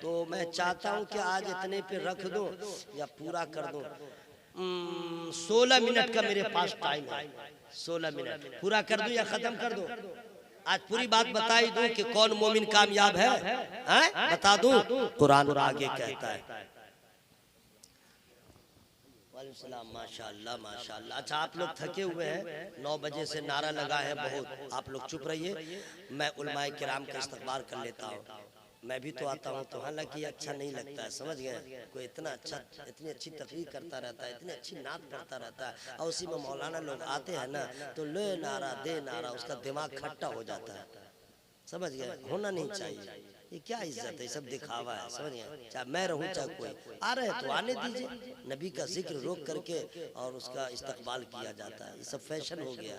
तो मैं चाहता हूं कि आज इतने पे रख दो या पूरा कर दो। 16 मिनट का मेरे पास टाइम है, 16 मिनट पूरा कर दूं या खत्म कर दूं? आज पूरी बात बता ही दूं कि कौन मोमिन कामयाब है, बता दूं? कुरान आगे कहता है, वालेकुम सलाम। माशाअल्लाह माशाअल्लाह। अच्छा आप लोग थके हुए हैं, 9 बजे से नारा लगा है बहुत, आप लोग चुप रहिए, मैं उलमाए किराम का इस्तकबाल कर लेता हूँ। मैं भी तो आता हूँ, तो हालांकि अच्छा नहीं लगता है, समझ गए, कोई इतना अच्छा इतनी अच्छी तकरीर करता रहता है, इतनी अच्छी नात पढ़ता रहता है, और उसी में मौलाना लोग आते हैं ना तो ले नारा दे नारा, उसका दिमाग खट्टा हो जाता है, समझ गए, होना नहीं चाहिए। ये क्या इज्जत है, सब दिखावा है, समझ गए। चाहे मैं रहूं चाहे कोई आ रहे तो आने दीजिए, नबी का जिक्र रोक करके और उसका इस्तकबाल किया जाता है, ये सब फैशन हो गया,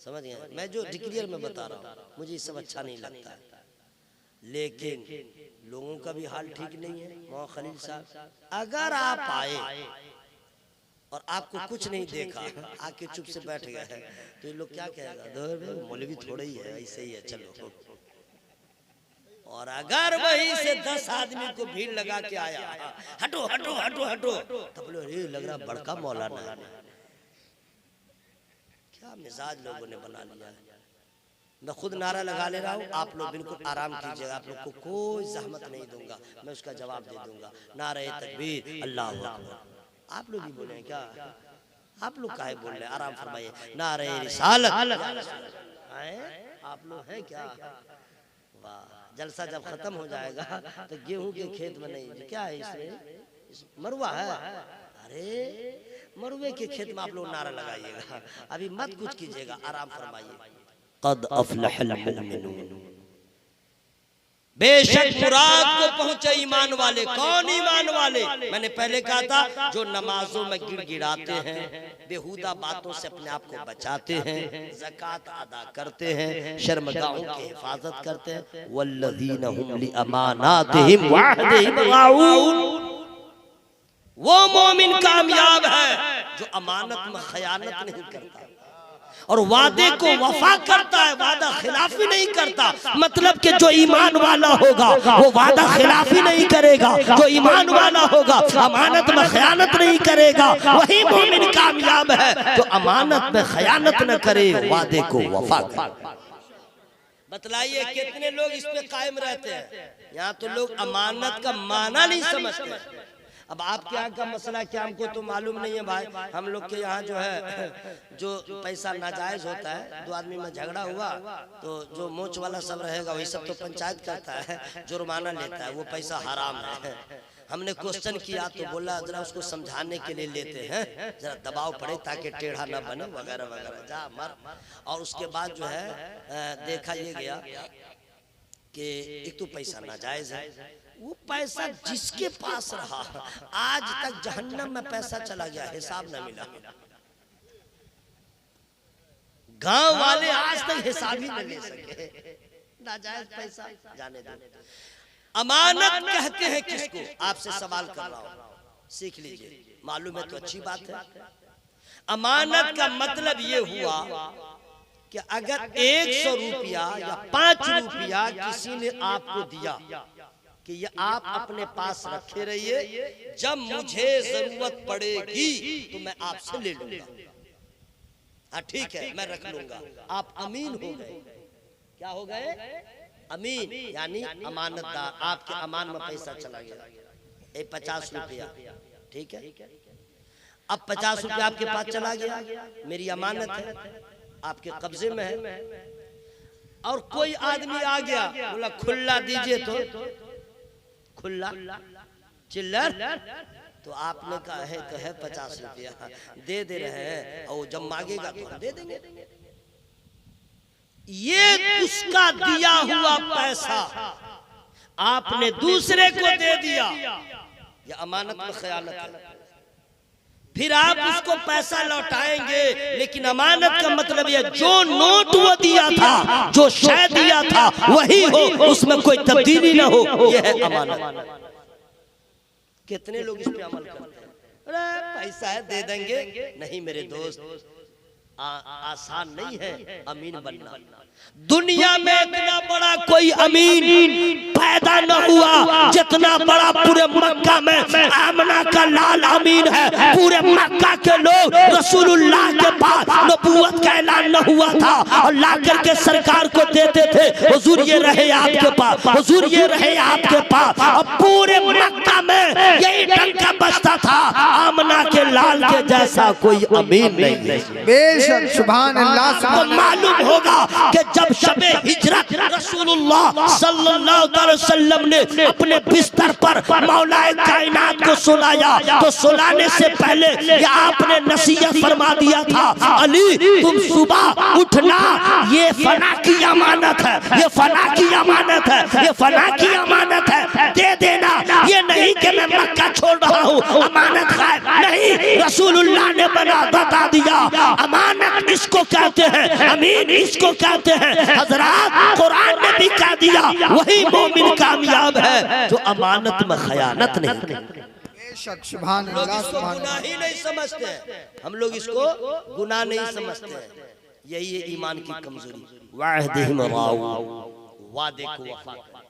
समझ गए। मैं जो डिक्लियर में बता रहा हूँ, मुझे ये सब अच्छा नहीं लगता है, लेकिन लोगों का भी हाल ठीक नहीं है। मौलाना खलील साहब, अगर आप आए और आपको कुछ नहीं देखा, आके चुप से बैठ गए हैं, तो ये लोग क्या कहेगा, मौलवी थोड़ा ही है, ऐसे ही है, चलो। और अगर वहीं से 10 आदमी को भीड़ लगा के आया, हटो हटो हटो हटो, तब बोले अरे लग रहा बड़का मौलाना है। क्या मिजाज लोगों ने बना लिया है। मैं खुद नारा लगा ले रहा हूँ, आप लोग बिल्कुल आराम कीजिएगा, आप लोग को कोई जहमत नहीं दूंगा, मैं उसका जवाब दे दूंगा। नारे तकबीर, अल्लाह अकबर। आप लोग भी बोले क्या, आप लोग काहे बोल रहे, आराम फरमाइए। नारे रिसालत, आप लोग हैं क्या, वाह। जलसा जब खत्म हो जाएगा तो गेहूं के खेत में नहीं, क्या है इसमें, मरुआ है, अरे मरुए के खेत में आप लोग नारा लगाइएगा, अभी मत कुछ कीजिएगा, आराम फरमाइए। क़द अफ़लहल मुमिनून, बेशक मुराद को पहुंचे ईमान वाले। कौन ईमान वाले, मैंने पहले कहा था, जो नमाजों में गिड़गिड़ाते हैं, बेहुदा बातों से अपने आप को बचाते हैं, ज़कात अदा करते हैं, शर्मगाहों की हिफाजत करते हैं, वल्लज़ीना हुम लिअमानातिहिम व अहदिहिम राऊन। वो मोमिन कामयाब है जो अमानत में खयानत नहीं करता और वादे को वफा करता है, वादा खिलाफी नहीं करता। मतलब कि जो ईमान वाला होगा वो वादा खिलाफी नहीं करेगा, जो ईमान वाला होगा अमानत में खयानत नहीं करेगा, वही मोमिन कामयाब है जो अमानत में खयानत न करे, वादे को वफा करे। बतलाइए कितने लोग इस पे कायम रहते हैं। यहाँ तो लोग अमानत का माना नहीं समझते। अब आपके यहाँ का मसला क्या हमको तो मालूम नहीं है भाई, हम लोग के यहाँ जो है जो पैसा नाजायज होता है, 2 आदमी में झगड़ा हुआ तो जो मोच वाला सब रहेगा वही सब तो पंचायत करता है, जुर्माना लेता है, वो पैसा हराम है। हमने क्वेश्चन किया तो बोला जरा उसको समझाने के लिए लेते हैं, जरा दबाव पड़े ताकि टेढ़ा ना बने वगैरह वगैरह, जा मर। और उसके बाद जो है देखा ये गया कि एक तो पैसा नाजायज है, वो पैसा जिसके पास रहा आज तक जहन्नम में पैसा चला गया, हिसाब न मिला। गांव वाले आज तक हिसाब ही नहीं ले सके, नाजायज पैसा जाने दो। अमानत कहते हैं किसको, आपसे सवाल कर रहा हूं, सीख लीजिए, मालूम है तो अच्छी बात है। अमानत का मतलब ये हुआ कि अगर 100 रुपया या 5 रुपया किसी ने आपको दिया कि ये आप अपने पास रखे रहिए, जब मुझे जरूरत पड़ेगी तो मैं आपसे ले लूंगा, हाँ ठीक है मैं रख लूंगा। आप अमीन हो गए, क्या हो गए, अमीन यानी अमानतदार। आपके अमान में पैसा चला गया, 50 रुपया, ठीक है, अब 50 रुपया आपके पास चला गया, मेरी अमानत है, आपके कब्जे में है, और कोई आदमी आ गया बोला खुल्ला दीजिए, तो खुल्ला चिल्लर, तो आपने कहा है तो है 50 रुपया दे दे रहे हैं, और जब मांगेगा तो हम दे देंगे। ये उसका दिया हुआ पैसा आपने दूसरे को दे दिया, ये अमानत में खयानत है। फिर आप उसको पैसा लौटाएंगे, लेकिन अमानत का मतलब ये जो नोट वो दिया था, जो शय दिया था वही हो, उसमें कोई तब्दीली ना हो, ये है अमानत। कितने लोग इस पे अमल करते हैं, अरे पैसा है दे देंगे, नहीं मेरे दोस्त, आसान नहीं है अमीन बनना। दुनिया में इतना बड़ा कोई अमीन पैदा न हुआ जितना बड़ा पूरे मक्का में आमना का लाल अमीन है। पूरे मक्का के लोग रसूलुल्लाह के पास नबूवत का ऐलान न हुआ था और ला करके सरकार को देते थे, हुजूर ये रहे आपके पास, हुजूर ये रहे आपके पास। और पूरे मक्का में यही डंका बजता था, आमना के लाल के जैसा कोई अमीन नहीं है। बेशक सुभान अल्लाह। तो मालूम होगा कि जब शबे हिजरत रसूलुल्लाह सल्लल्लाहु अलैहि वसल्लम ने अपने बिस्तर पर मौलाए कायनात को सुलाया, तो सुलाने से पहले ये आपने नसीहत फरमा दिया था, अली तुम सुबह उठना, ये फना की अमानत है, ये फना की अमानत है, ये फना की अमानत है, दे देना। ये नहीं कि मैं मक्का छोड़ रहा हूँ, अमानत है नहीं, रसूलुल्लाह ने बता दिया अमानत इसको कहते हैं, अमीन इसको कहते हैं। हजरात कुरान ने भी कह दिया वही मोमिन कामयाब है जो अमानत में खयानत नहीं करता। बेशक सुभान अल्लाह। गुनाह ही नहीं समझते, हम लोग इसको गुनाह नहीं समझते। यही है ईमान की कमजोरी। वाहदिहिम वादे को वफा कर।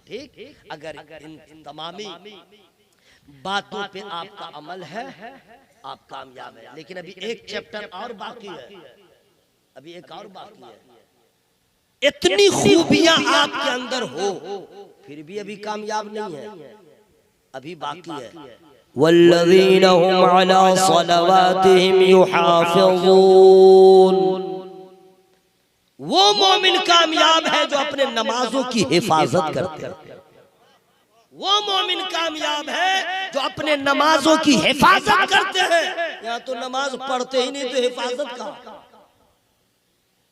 ठीक, अगर इन तमामी बातों पे आपका अमल है आप कामयाब है। लेकिन अभी एक चैप्टर और बाकी है, अभी एक और बाकी है। इतनी खूबियां आपके अंदर हो फिर भी अभी कामयाब नहीं है, अभी बाकी है। वल्लज़ीना हुम अला सलवातिहिम युहाफ़िज़ून, वो मोमिन कामयाब है जो अपने नमाजों की हिफाजत करते हैं। वो मोमिन कामयाब है जो अपने नमाजों की हिफाजत करते हैं। यहाँ तो नमाज पढ़ते ही नहीं तो हिफाजत का,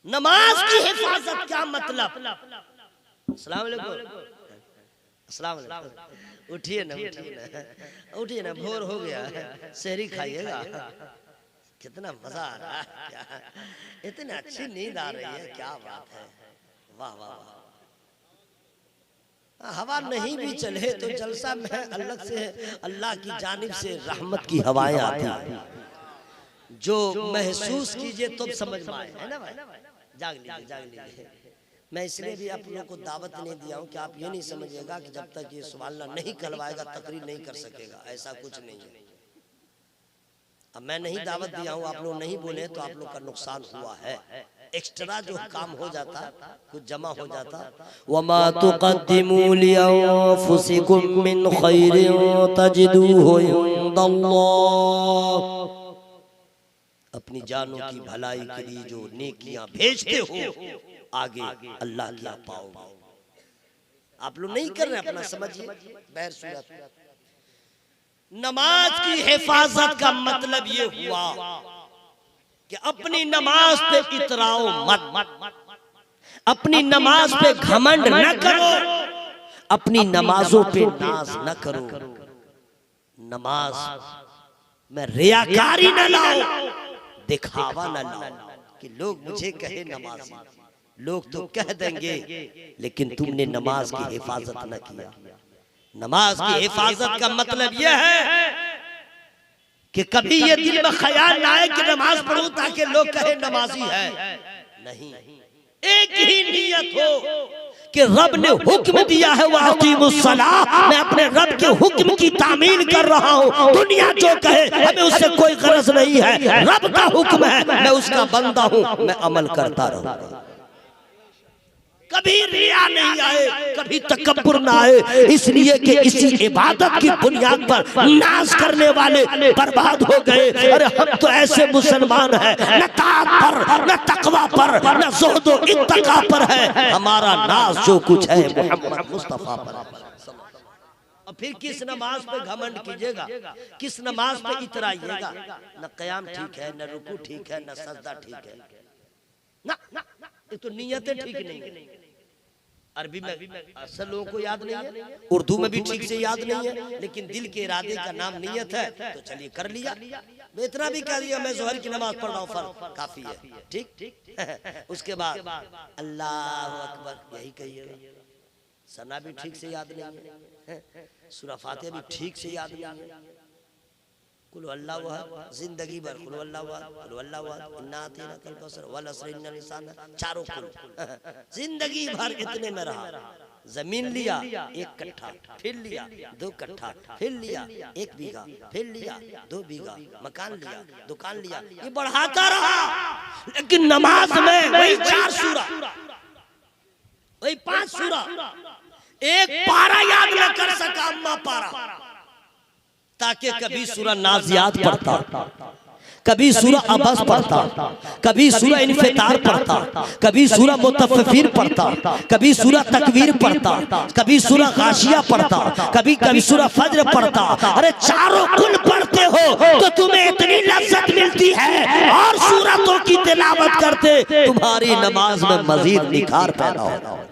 नमाज की हिफाजत क्या मतलब? अस्सलाम वालेकुम, अस्सलाम वालेकुम। उठिए ना, उठिए ना, भोर हो गया है, सहरी खाइएगा। कितना मजा आ रहा है, इतनी अच्छी नींद आ रही है, क्या बात है, वाह वाह वाह। हवा नहीं भी चले तो जलसा में अलग से अल्लाह की जानिब से रहमत की हवाएं आती हैं, जो महसूस कीजिए तो समझ में आए, है ना भाई? जाग लीजिए, जाग लीजिए। मैं इसलिए भी आप लोगों को दावत नहीं दिया हूँ कि आप ये नहीं समझिएगा कि जब तक ये सुभान अल्लाह नहीं करवाएगा तकरीर नहीं कर सकेगा, ऐसा कुछ नहीं है। अब मैं नहीं दावत दिया हूँ, आप लोग नहीं बोले तो आप लोग का नुकसान हुआ है। एक्स्ट्रा जो काम हो जाता कुछ जमा हो जाता। वमा तुक़द्दिमू लिअन्फुसिकुम मिन खैरिन तजिदूहु इंदल्लाह, अपनी जानों की भलाई के लिए जो नेकियां भेजते हो आगे अल्लाह की आप पाओगे। आप लोग नहीं कर रहे, अपना समझिए। बहर सूरत नमाज की हिफाजत का मतलब ये हुआ कि अपनी नमाज पे इतराओ मत, अपनी नमाज पे घमंड न करो, अपनी नमाजों पे नाज न करो, नमाज में रियाकारी न लाओ, दिखावा न लाओ कि लोग मुझे कहे नमाजी। लोग तो कह देंगे लेकिन तुमने नमाज की हिफाजत न किया। नमाज की हिफाजत का मतलब यह है कि कभी ये दिल में ख्याल ना आए कि नमाज पढ़ूं ताकि लोग कहे नमाजी है। नहीं, एक ही नियत हो कि रब ने हुक्म दिया है वाक़ीमुस्सलाह, मैं अपने रब के हुक्म की तामील कर रहा हूँ। दुनिया जो कहे हमें उससे कोई गरज नहीं है, रब का हुक्म है, मैं उसका बंदा हूँ, मैं अमल करता रहूँगा। कभी रिया नहीं आए, कभी तकब्बुर ना आए, इसलिए कि इसी इबादत की बुनियाद पर नाज करने वाले बर्बाद हो गए। अरे हम तो ऐसे मुसलमान हैं, न ताक़ पर, न तकवा पर, न ज़ुहद व इत्तक़ा पर है, हमारा नाज जो कुछ है मोहम्मद मुस्तफ़ा पर। और फिर किस नमाज पे घमंड कीजिएगा, किस नमाज पे इतराइएगा? न क़याम ठीक है, न रुकू ठीक है, न सजदा ठीक है, ना ये तो नियतें ठीक नहीं है। अरबी में असल लोगों को याद नहीं है, उर्दू में भी ठीक से याद नहीं है, लेकिन दिल के इरादे का नाम नियत है, तो चलिए कर लिया। इतना भी कह दिया मैं जोहर की नमाज पढ़ रहा हूँ, फर्ज काफी है, ठीक। उसके बाद अल्लाह अकबर यही कहिए। सना भी ठीक से याद नहीं है, सूरा फातिहा भी ठीक से याद नहीं है, कुल अल्लाह वह जिंदगी भर कुल अल्लाह वह इन्ना अतीना कल कौसर वल असर इन्नल इंसान चारों कुल जिंदगी भर इतने में रहा। जमीन लिया 1 कट्ठा, फिर लिया 2 कट्ठा, फिर लिया 1 बीघा, फिर लिया 2 बीघा, मकान लिया, दुकान लिया, ये बढ़ाता रहा। लेकिन नमाज में वही 4 सूरा, वही 5 सूरा, एक पारा याद न कर सका, अम्मा पारा, ताकि कभी सूरा नाज़ियात पढ़ता, कभी सूरा अबस पढ़ता, कभी सूरा इन्फितार पढ़ता, कभी सूरा मुतफ्फिफीन पढ़ता, कभी सूरा तकवीर पढ़ता, कभी सूरा गाशिया पढ़ता, कभी कभी सूरा फज्र पढ़ता। अरे चारों कुल पढ़ते हो तो तुम्हें इतनी लज्जत मिलती है और सूरतों की तिलावत करते तुम्हारी नमाज में मजीद निखार पैदा होता है।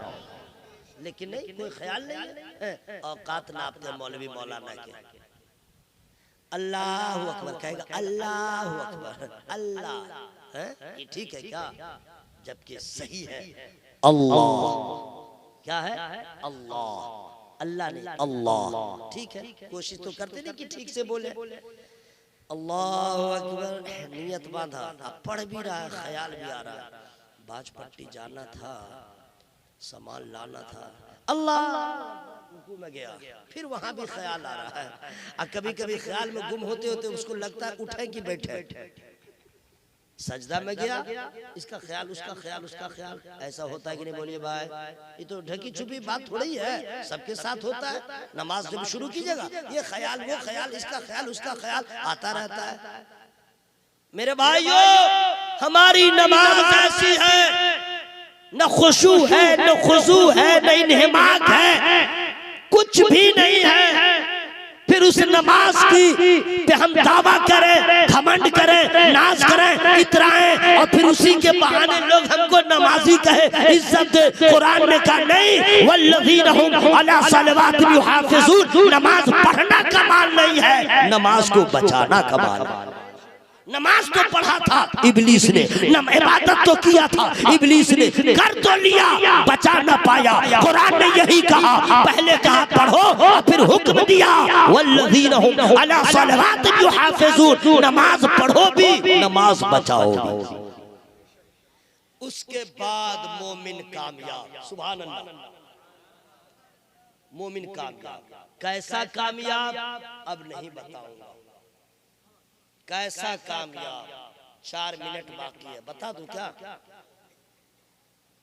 लेकिन नहीं, कोई ख्याल नहीं है। औकात नापते मौलवी मौलाना के। अल्लाह अकबर कहेगा, अल्लाह अकबर, अल्लाह है, ये ठीक है क्या? जबकि सही है अल्लाह। क्या है? अल्लाह, अल्लाह नहीं अल्लाह। ठीक है, कोशिश तो करते नहीं कि ठीक से बोले। अल्लाह अकबर, नियत बांधा, अब पढ़ भी रहा है, ख्याल भी आ रहा है, बाजपट्टी जाना था, सामान लाना था, अल्लाह में गया, फिर वहां भी ख्याल आ रहा है। और कभी कभी ख्याल में गुम होते होते उसको लगता है उठे कि बैठे। सजदा में गया, इसका ख्याल, उसका ख्याल, उसका ख्याल, ऐसा होता है कि नहीं? बोलिए भाई, ये तो ढकी छुपी बात थोड़ी है, सबके साथ होता है। नमाज जब शुरू कीजिएगा, ये ख्याल, वो ख्याल, इसका ख्याल, उसका ख्याल आता रहता है। मेरे भाइयों, हमारी नमाज ऐसी है, न खुशू है, न खुजू है, न इन्हिमाक है, कुछ भी नहीं है। फिर उस नमाज की पे हम दावा करें, घमंड करें, नाज करें, इतराएं, और फिर उसी के बहाने लोग हमको नमाजी कहे, इज्जत दे। कुरान ने कहा नहीं, वल्लज़ीना हुम अला सलवातिहिम युहाफ़िज़ून, नमाज पढ़ना कमाल नहीं है, नमाज को बचाना कमाल है। नमाज तो पढ़ा था इब्लीस ने, इबादत तो किया था इब्लीस ने, कर तो लिया, बचा न पाया। कुरान ने यही कहा, पहले कहा पढ़ो और फिर हुक्म दिया वल्लज़ीना हुम अला सलवातिहिम युहाफ़िज़ून, नमाज पढ़ो भी, नमाज बचाओ भी। उसके बाद मोमिन कामयाब। सुभान अल्लाह, मोमिन कामयाब। कैसा कामयाब अब नहीं बताऊंगा, कैसा कामयाब। 4 मिनट बाकी है, बता दूं क्या?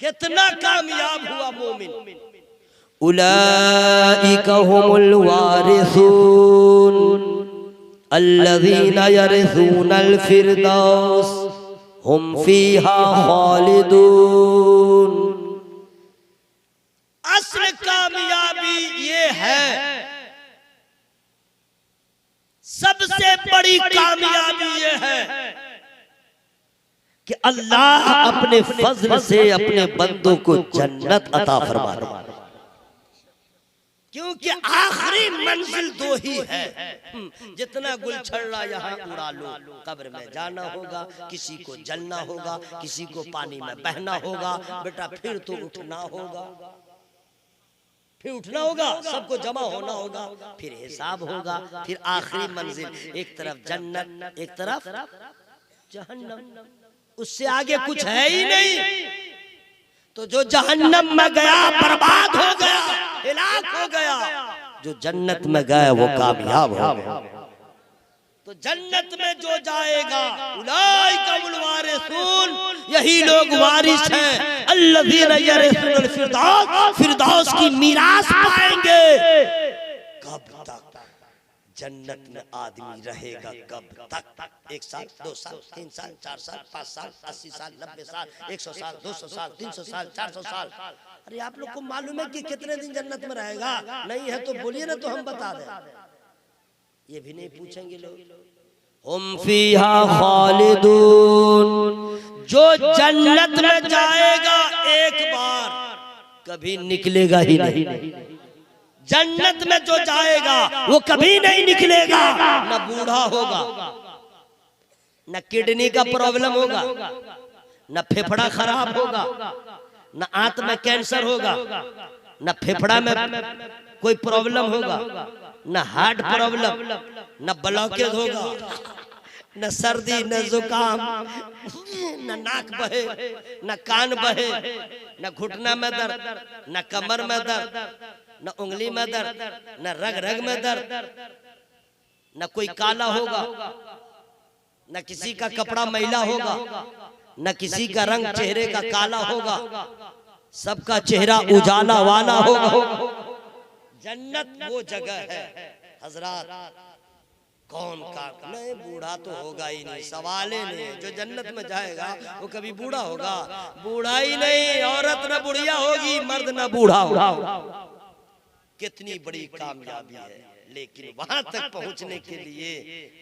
कितना कामयाब हुआ मोमिन। उलाइका हुमुल वारिसून अल्लज़ीना यरिसूनल फिरदौस हुम फीहा खालिदून। असल कामयाबी ये है, सबसे बड़ी कामयाबी ये है कि अल्लाह अपने फजल से अपने बंदों को जन्नत अता फरमा रहा है। क्योंकि आखिरी मंजिल 2 ही है। जितना गुलछड़ा यहाँ उड़ा लो, कब्र में जाना होगा, किसी को जलना होगा, किसी को पानी में बहना होगा, बेटा फिर तो उठना होगा, फिर उठना होगा, सबको जमा होना होगा, फिर हिसाब होगा, फिर आखिरी मंजिल एक तरफ जन्नत, एक तरफ जहन्नम, उससे आगे कुछ है ही नहीं। तो जो जहन्नम में गया बर्बाद हो गया, हिलाक हो गया, जो जन्नत में गया वो कामयाब हो गया। तो जन्नत में जो जाएगा, उलाइका हुमुल वारिसून, यही लोग वारिस हैं, अल्लज़ीना यरिसूनल फिरदौस, फिरदौस की मीरास पाएंगे। कब तक जन्नत में आदमी रहेगा? कब तक? 1 साल, 2 साल, 3 साल, 4 साल, 5 साल, 80 साल, 90 साल, 100 साल, 200 साल, 300 साल, 400 साल। अरे आप लोग को मालूम है कि कितने दिन जन्नत में रहेगा? नहीं है तो बोलिए ना, तो हम बता दें। ये भी नहीं पूछेंगे लोग। हुम फीहा खालिदून, जो जन्नत में जाएगा एक बार कभी निकलेगा ही नहीं। जन्नत में जो जाएगा वो कभी नहीं निकलेगा। न बूढ़ा होगा, न किडनी का प्रॉब्लम होगा, न फेफड़ा खराब होगा, न आंत में कैंसर होगा, न फेफड़ा में कोई प्रॉब्लम होगा, न हार्ट प्रॉब्लम, न ब्लॉकेज होगा, न सर्दी, न जुकाम, न नाक बहे, न कान बहे, न घुटना में दर्द, न कमर में दर्द, न उंगली में दर्द, न रग रग में दर्द, न कोई काला होगा, न किसी का कपड़ा मैला होगा, न किसी का रंग चेहरे का काला होगा, सबका चेहरा उजाला वाला होगा। जन्नत वो जगह है हजरात, कौन का नहीं, बूढ़ा तो होगा ही नहीं, सवाल ही नहीं। जो जन्नत में जाएगा वो कभी बूढ़ा होगा? बूढ़ा ही नहीं, औरत न बुढ़िया होगी, मर्द न बूढ़ा होगा। कितनी बड़ी कामयाबी है। लेकिन वहां तक पहुंचने के लिए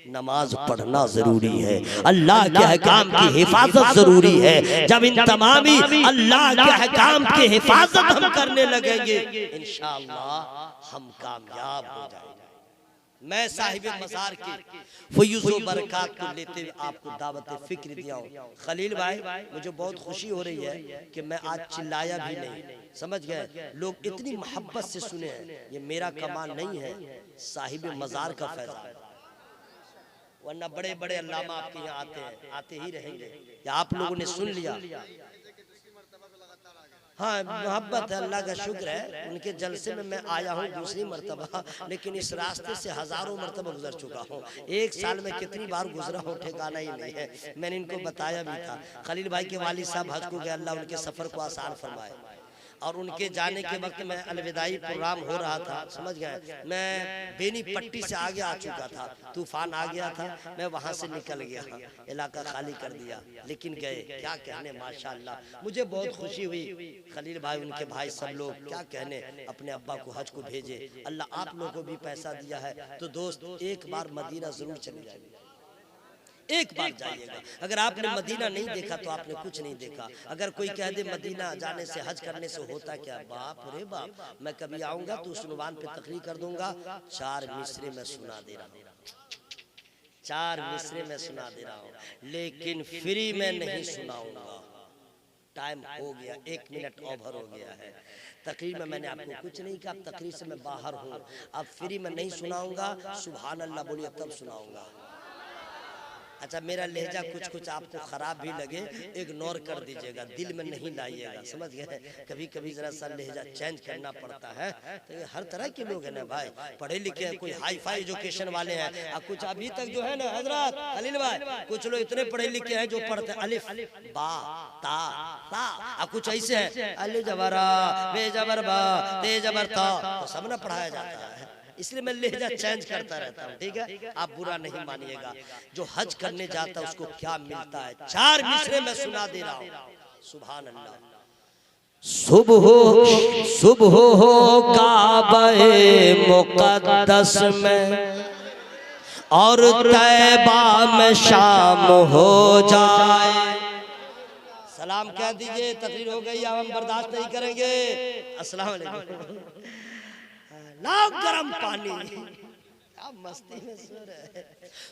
नमाज पढ़ना जरूरी है, अल्लाह के अहकाम की हिफाजत जरूरी है। जब इन तमामी अल्लाह के अहकाम की हिफाजत हम करने लगेंगे, इंशाअल्लाह हम कामयाब हो जाएंगे। मैं साहिब मज़ार की फयूज़ो बरक़ात को लेते हुए आपको दावत फिक्र दिया हूँ। खलील भाई, मुझे बहुत खुशी हो रही है कि मैं आज चिल्लाया भी नहीं, समझ गए? लोग इतनी मोहब्बत से सुने हैं। ये मेरा कमाल नहीं है, साहिब मज़ार का फैज़ान, वरना बड़े बड़े अल्लामा आपके यहाँ आते हैं, आते ही रहेंगे। या आप लोगों ने सुन लिया? हाँ, मोहब्बत है, अल्लाह का शुक्र है। उनके जलसे में मैं आया हूँ दूसरी मर्तबा, लेकिन इस रास्ते से हजारों मर्तबा गुजर चुका हूँ। एक साल में कितनी बार गुजरा हूँ ठिकाना ही नहीं है। मैंने इनको बताया भी था। खलील भाई के वालिद साहब हज को गए, अल्लाह उनके सफर को आसान फरमाए। और उनके जाने के वक्त में अलविदाई प्रोग्राम हो रहा था, समझ गए? मैं बेनी पट्टी से आगे आ चुका था, तूफान आ गया था, मैं वहां से निकल गया, इलाका खाली कर दिया, लेकिन गए। क्या कहने, माशाअल्लाह मुझे बहुत खुशी हुई। खलील भाई, उनके भाई, सब लोग क्या कहने, अपने अब्बा को हज को भेजे। अल्लाह आप लोगों को भी पैसा दिया है तो दोस्त एक बार मदीना जरूर चले जाइए, एक बार जाइएगा। अगर आपने मदीना नहीं देखा तो आपने कुछ नहीं देखा। अगर कोई कह दे मदीना जाने से, हज करने से होता क्या, बाप रे बाप, मैं कभी आऊंगा तो उस नुवान पे तकरीर कर दूंगा। 4 मिसरे में सुना दे रहा हूँ, 4 मिसरे में सुना दे रहा हूँ, लेकिन फ्री में नहीं सुनाऊंगा। टाइम हो गया, 1 मिनट ओवर हो गया है। तकरीर में मैंने आपको कुछ नहीं कहा, अब तकरीर से मैं बाहर हूँ, अब फ्री में नहीं सुनाऊंगा। सुभान अल्लाह बोलिए तब सुनाऊंगा। अच्छा, मेरा लहजा कुछ कुछ आपको खराब भी लगे, इग्नोर कर दीजिएगा, दिल में नहीं लाइएगा, समझ गए? कभी कभी जरा सा लहजा चेंज करना पड़ता है। तो ये हर तरह के लोग हैं ना भाई, पढ़े लिखे हैं, कोई हाई फाई एजुकेशन वाले हैं, और कुछ अभी तक जो है ना हजरत खलील भाई, कुछ लोग इतने पढ़े लिखे हैं जो पढ़ते हैं अलिफ बा ता ता, और कुछ ऐसे हैं अलिफ जबरा बे जबर बा ते जबर ता, तो सब ना पढ़ाया जाता है। इसलिए मैं लहजा चेंज करता रहता हूँ, ठीक है? आप बुरा नहीं मानिएगा। जो हज करने जाता है उसको क्या मिलता है, 4 मिसरे में सुना दे रहा हूँ। सुभान अल्लाह। सुबह हो काबे मुकद्दस में और तैबा में शाम हो जाए। सलाम कह दीजिए, तकरीर हो गई, अब हम बर्दाश्त नहीं करेंगे। अस्सलाम वालेकुम। लाओ गरम पानी, आप मस्ती में सो रहे।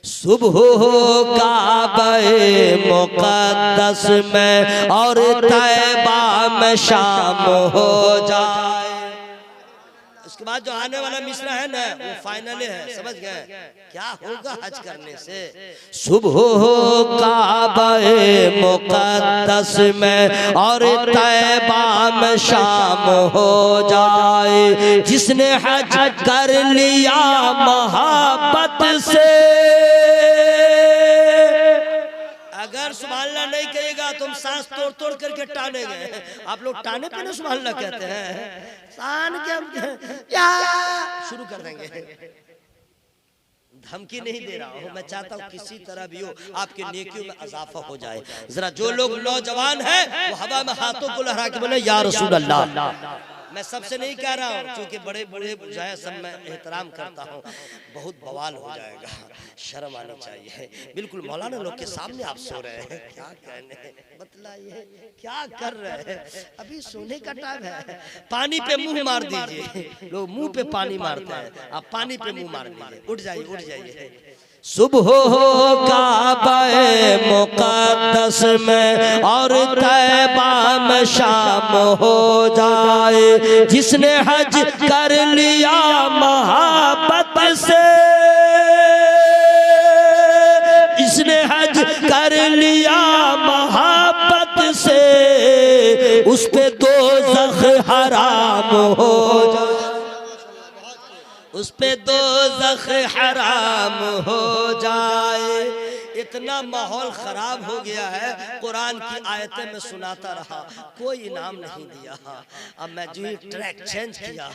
सुबह हो काबे मुकद्दस में और तैबा में शाम हो जाए। उसके बाद जो आने वाला मिसरा है ना, वो फाइनल है, समझ गए? क्या होगा हज करने से? सुबह हो काबे मुकद्दस में और तैबा में शाम हो जाए। जिसने हज कर लिया मोहब्बत से, अगर सुभान अल्लाह नहीं कहेगा तो हम सांस तोड़ तोड़ करके टाने गए। आप लोग टाने पे ना सुभान अल्लाह कहते हैं, तान के हम या शुरू कर देंगे। धमकी नहीं दे रहा हूँ, मैं चाहता हूँ किसी तरह भी हो आपके नेकियों में इजाफा हो जाए। जरा जो लोग नौजवान हैं वो हवा में हाथों को लहरा के बोले या रसूल अल्लाह। मैं सबसे नहीं कह रहा हूँ, क्योंकि बड़े बड़े जो है सब मैं एहतराम करता हूँ, बहुत बवाल हो जाएगा, शर्म आनी चाहिए। बिल्कुल मौलाना लोग के सामने आप सो रहे हैं, क्या कहने, बतलाइए क्या कर रहे हैं? अभी सोने का टाइम है। पानी पे मुंह मार दीजिए, लोग मुंह पे पानी मारते हैं, आप पानी पे मुंह मार दीजिए, उठ जाइए उठ जाइए। सुबह हो काबे मुकद्दस में और तैबा में शाम हो जाए। जिसने हज कर लिया मोहब्बत उस पे दोज़ख हराम हो जाए, उस पे दोज़ख हराम हो जाए। इतना माहौल खराब हो गया है, कुरान की आयतें में सुनाता रहा, कोई इनाम नहीं दिया। अब मैं जो ही ट्रैक चेंज किया,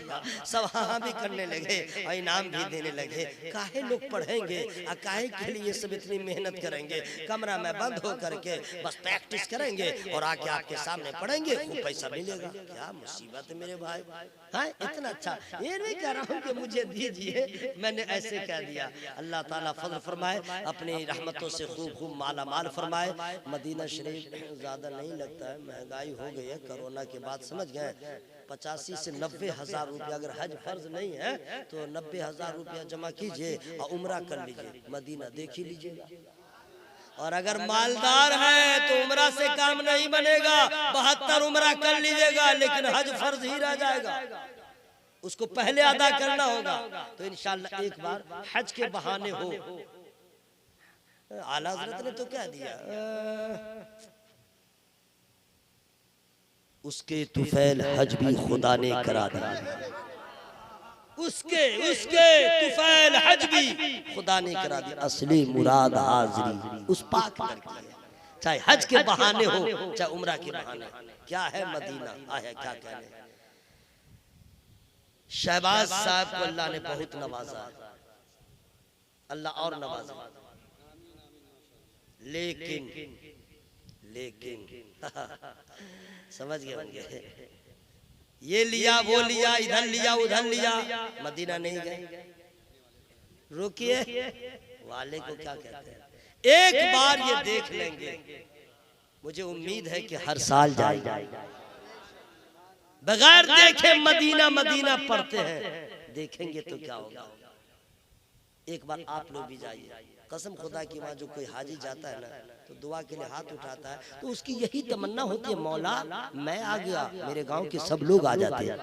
सब हाँ भी करने लगे और इनाम भी देने लगे। काहे लोग पढ़ेंगे और काहे के लिए सब इतनी मेहनत करेंगे? कमरा में बंद हो करके बस प्रैक्टिस करेंगे और आके आपके सामने पढ़ेंगे, खूब पैसा मिलेगा। क्या मुसीबत है मेरे भाई, हाँ इतना अच्छा। ये नहीं कह रहा हूँ कि मुझे दीजिए, मैंने ऐसे कह दिया। अल्लाह ताला फजल फरमाए, अपनी रहमतों से खूब खूब माला माल फरमाए। मदीना शरीफ ज़्यादा नहीं लगता है, महंगाई हो गई है कोरोना के बाद, समझ गए। 85 से 90 हज़ार रुपया, अगर हज फर्ज नहीं है तो 90 हज़ार रुपया जमा कीजिए और उम्रा कर लीजिए, मदीना देख ही लीजिएगा। और अगर मालदार है तो उम्रा से काम नहीं बनेगा, 72 उम्रा कर लीजिएगा, लेकिन हज फर्ज ही रह जाएगा, उसको पहले अदा करना होगा। तो इंशाअल्लाह एक बार हज के बहाने हो। आला हज़रत ने तो क्या दिया, उसके तुफैल हज भी खुदा ने करा दिया, उसके तुफैल हज भी खुदा ने करा दिया। असली मुराद हाज़री उस पाक लड़की है, चाहे हज के बहाने हो चाहे उम्रा के बहाने। क्या है मदीना, आया क्या कहने। शहबाज साहब को अल्लाह ने बहुत नवाजा, अल्लाह और नवाजा, लेकिन समझ गए होंगे, ये लिया वो लिया, इधर लिया उधर लिया, मदीना नहीं गए। रुकिए, वाले को क्या कहते हैं, एक बार ये देख लेंगे, मुझे उम्मीद है कि हर साल जाएगा। बगैर देखे मदीना मदीना पढ़ते हैं, देखेंगे तो क्या होगा। एक बार आप लोग भी जाइए, कसम खुदा की, वहाँ जो कोई हाजी जाता है ना तो दुआ के लिए हाथ उठाता है तो उसकी यही तमन्ना होती है, मौला मैं आ गया, मेरे गांव के सब लोग आ जाते हैं,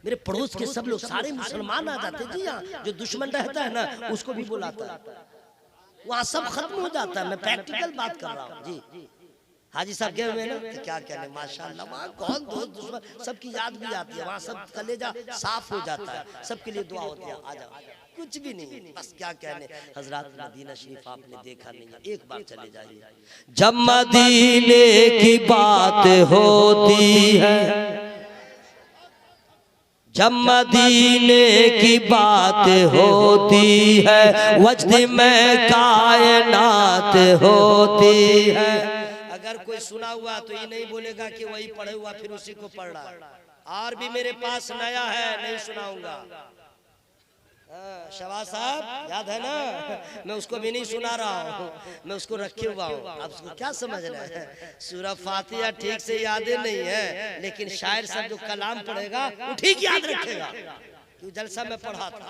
मेरे पड़ोस के सब लोग सारे मुसलमान आ जाते हैं। जी हाँ, जो दुश्मन रहता है ना उसको भी बुलाता है, वहाँ सब खत्म हो जाता है। मैं प्रैक्टिकल बात कर रहा हूँ जी। हाजी साहब गए हुए ना तो क्या कहने, माशाअल्लाह, वहाँ कौन दोस्त दुश्मन सबकी याद भी आती है, वहाँ सब कलेजा साफ हो जाता है, सबके लिए दुआ होती है। आ जाओ, कुछ भी नहीं, बस क्या कहने। हजरत मदीना शरीफ आपने देखा नहीं है, एक बार चले जाइए। जब मदीने की बात होती है, जब मदीने की बात होती है, वजद में कायनात होती है। अगर कोई सुना हुआ तो ये नहीं बोलेगा कि वही पढ़े हुआ फिर उसी को पढ़ रहा है। और भी मेरे पास नया है, नहीं सुनाऊंगा। शहबाज साहब याद है ना, मैं उसको भी नहीं सुना रहा हूँ, मैं उसको रखे हुआ हूँ। आप उसको क्या समझ रहे हैं, सूरह फातिहा ठीक से याद नहीं है, लेकिन शायर सब जो कलाम पढ़ेगा वो ठीक याद रखेगा, क्यों जलसा में पढ़ा था।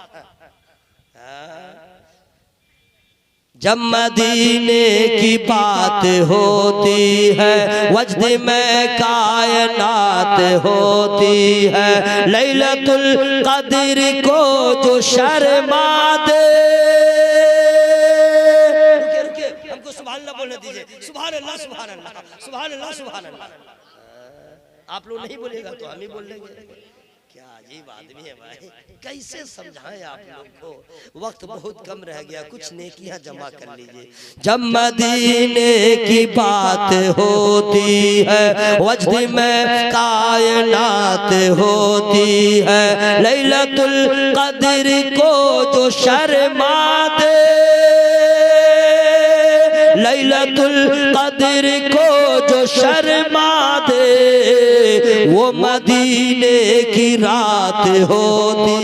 जब मदीने की बात होती है, वजद में कायनात होती है, लैलतुल कद्र को जो शर्मा दे। रुके, हमको सुभान अल्लाह बोलने दीजिए, सुभान अल्लाह सुभान अल्लाह सुभान अल्लाह सुभान अल्लाह। आप लोग नहीं बोलेगा तो हम ही बोल लेंगे। क्या अजीब आदमी है भाई, कैसे समझाएं आप लोग को। वक्त बहुत कम रह गया, कुछ नेकियां जमा कर लीजिए। जब मदीने की बात होती है, वजद में कायनात होती है, लैलतुल कद्र को जो शर्मा दे, लैलतुल कद्र को जो शर्मा दे, वो मदीने की रात होती।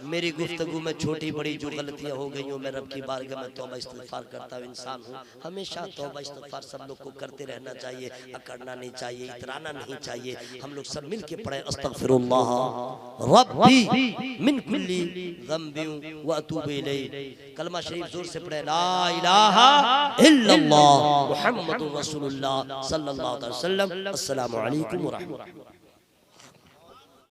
मेरी गुफ्तगू में छोटी बड़ी जो गलतियां हो गई हो, मैं रब की बारगाह में तौबा इस्तिग़फ़ार करता हूँ। इंसान हूँ, हमेशा तौबा इस्तिग़फ़ार सब लोग को करते रहना चाहिए, अकड़ना नहीं चाहिए, इतराना नहीं चाहिए। हम लोग सब मिल के पढ़े, अस्तग़फ़िरुल्लाह रब्बी मिन कुल्ली ज़ंबिन व अतूबु इलैहि। कलमा शरीफ जोर से पढ़े, ला इलाहा इल्लल्लाह मुहम्मदुर रसूलुल्लाह सल्लल्लाहु अलैहि वसल्लम। अस्सलामु अलैकुम व रहमतुल्लाह।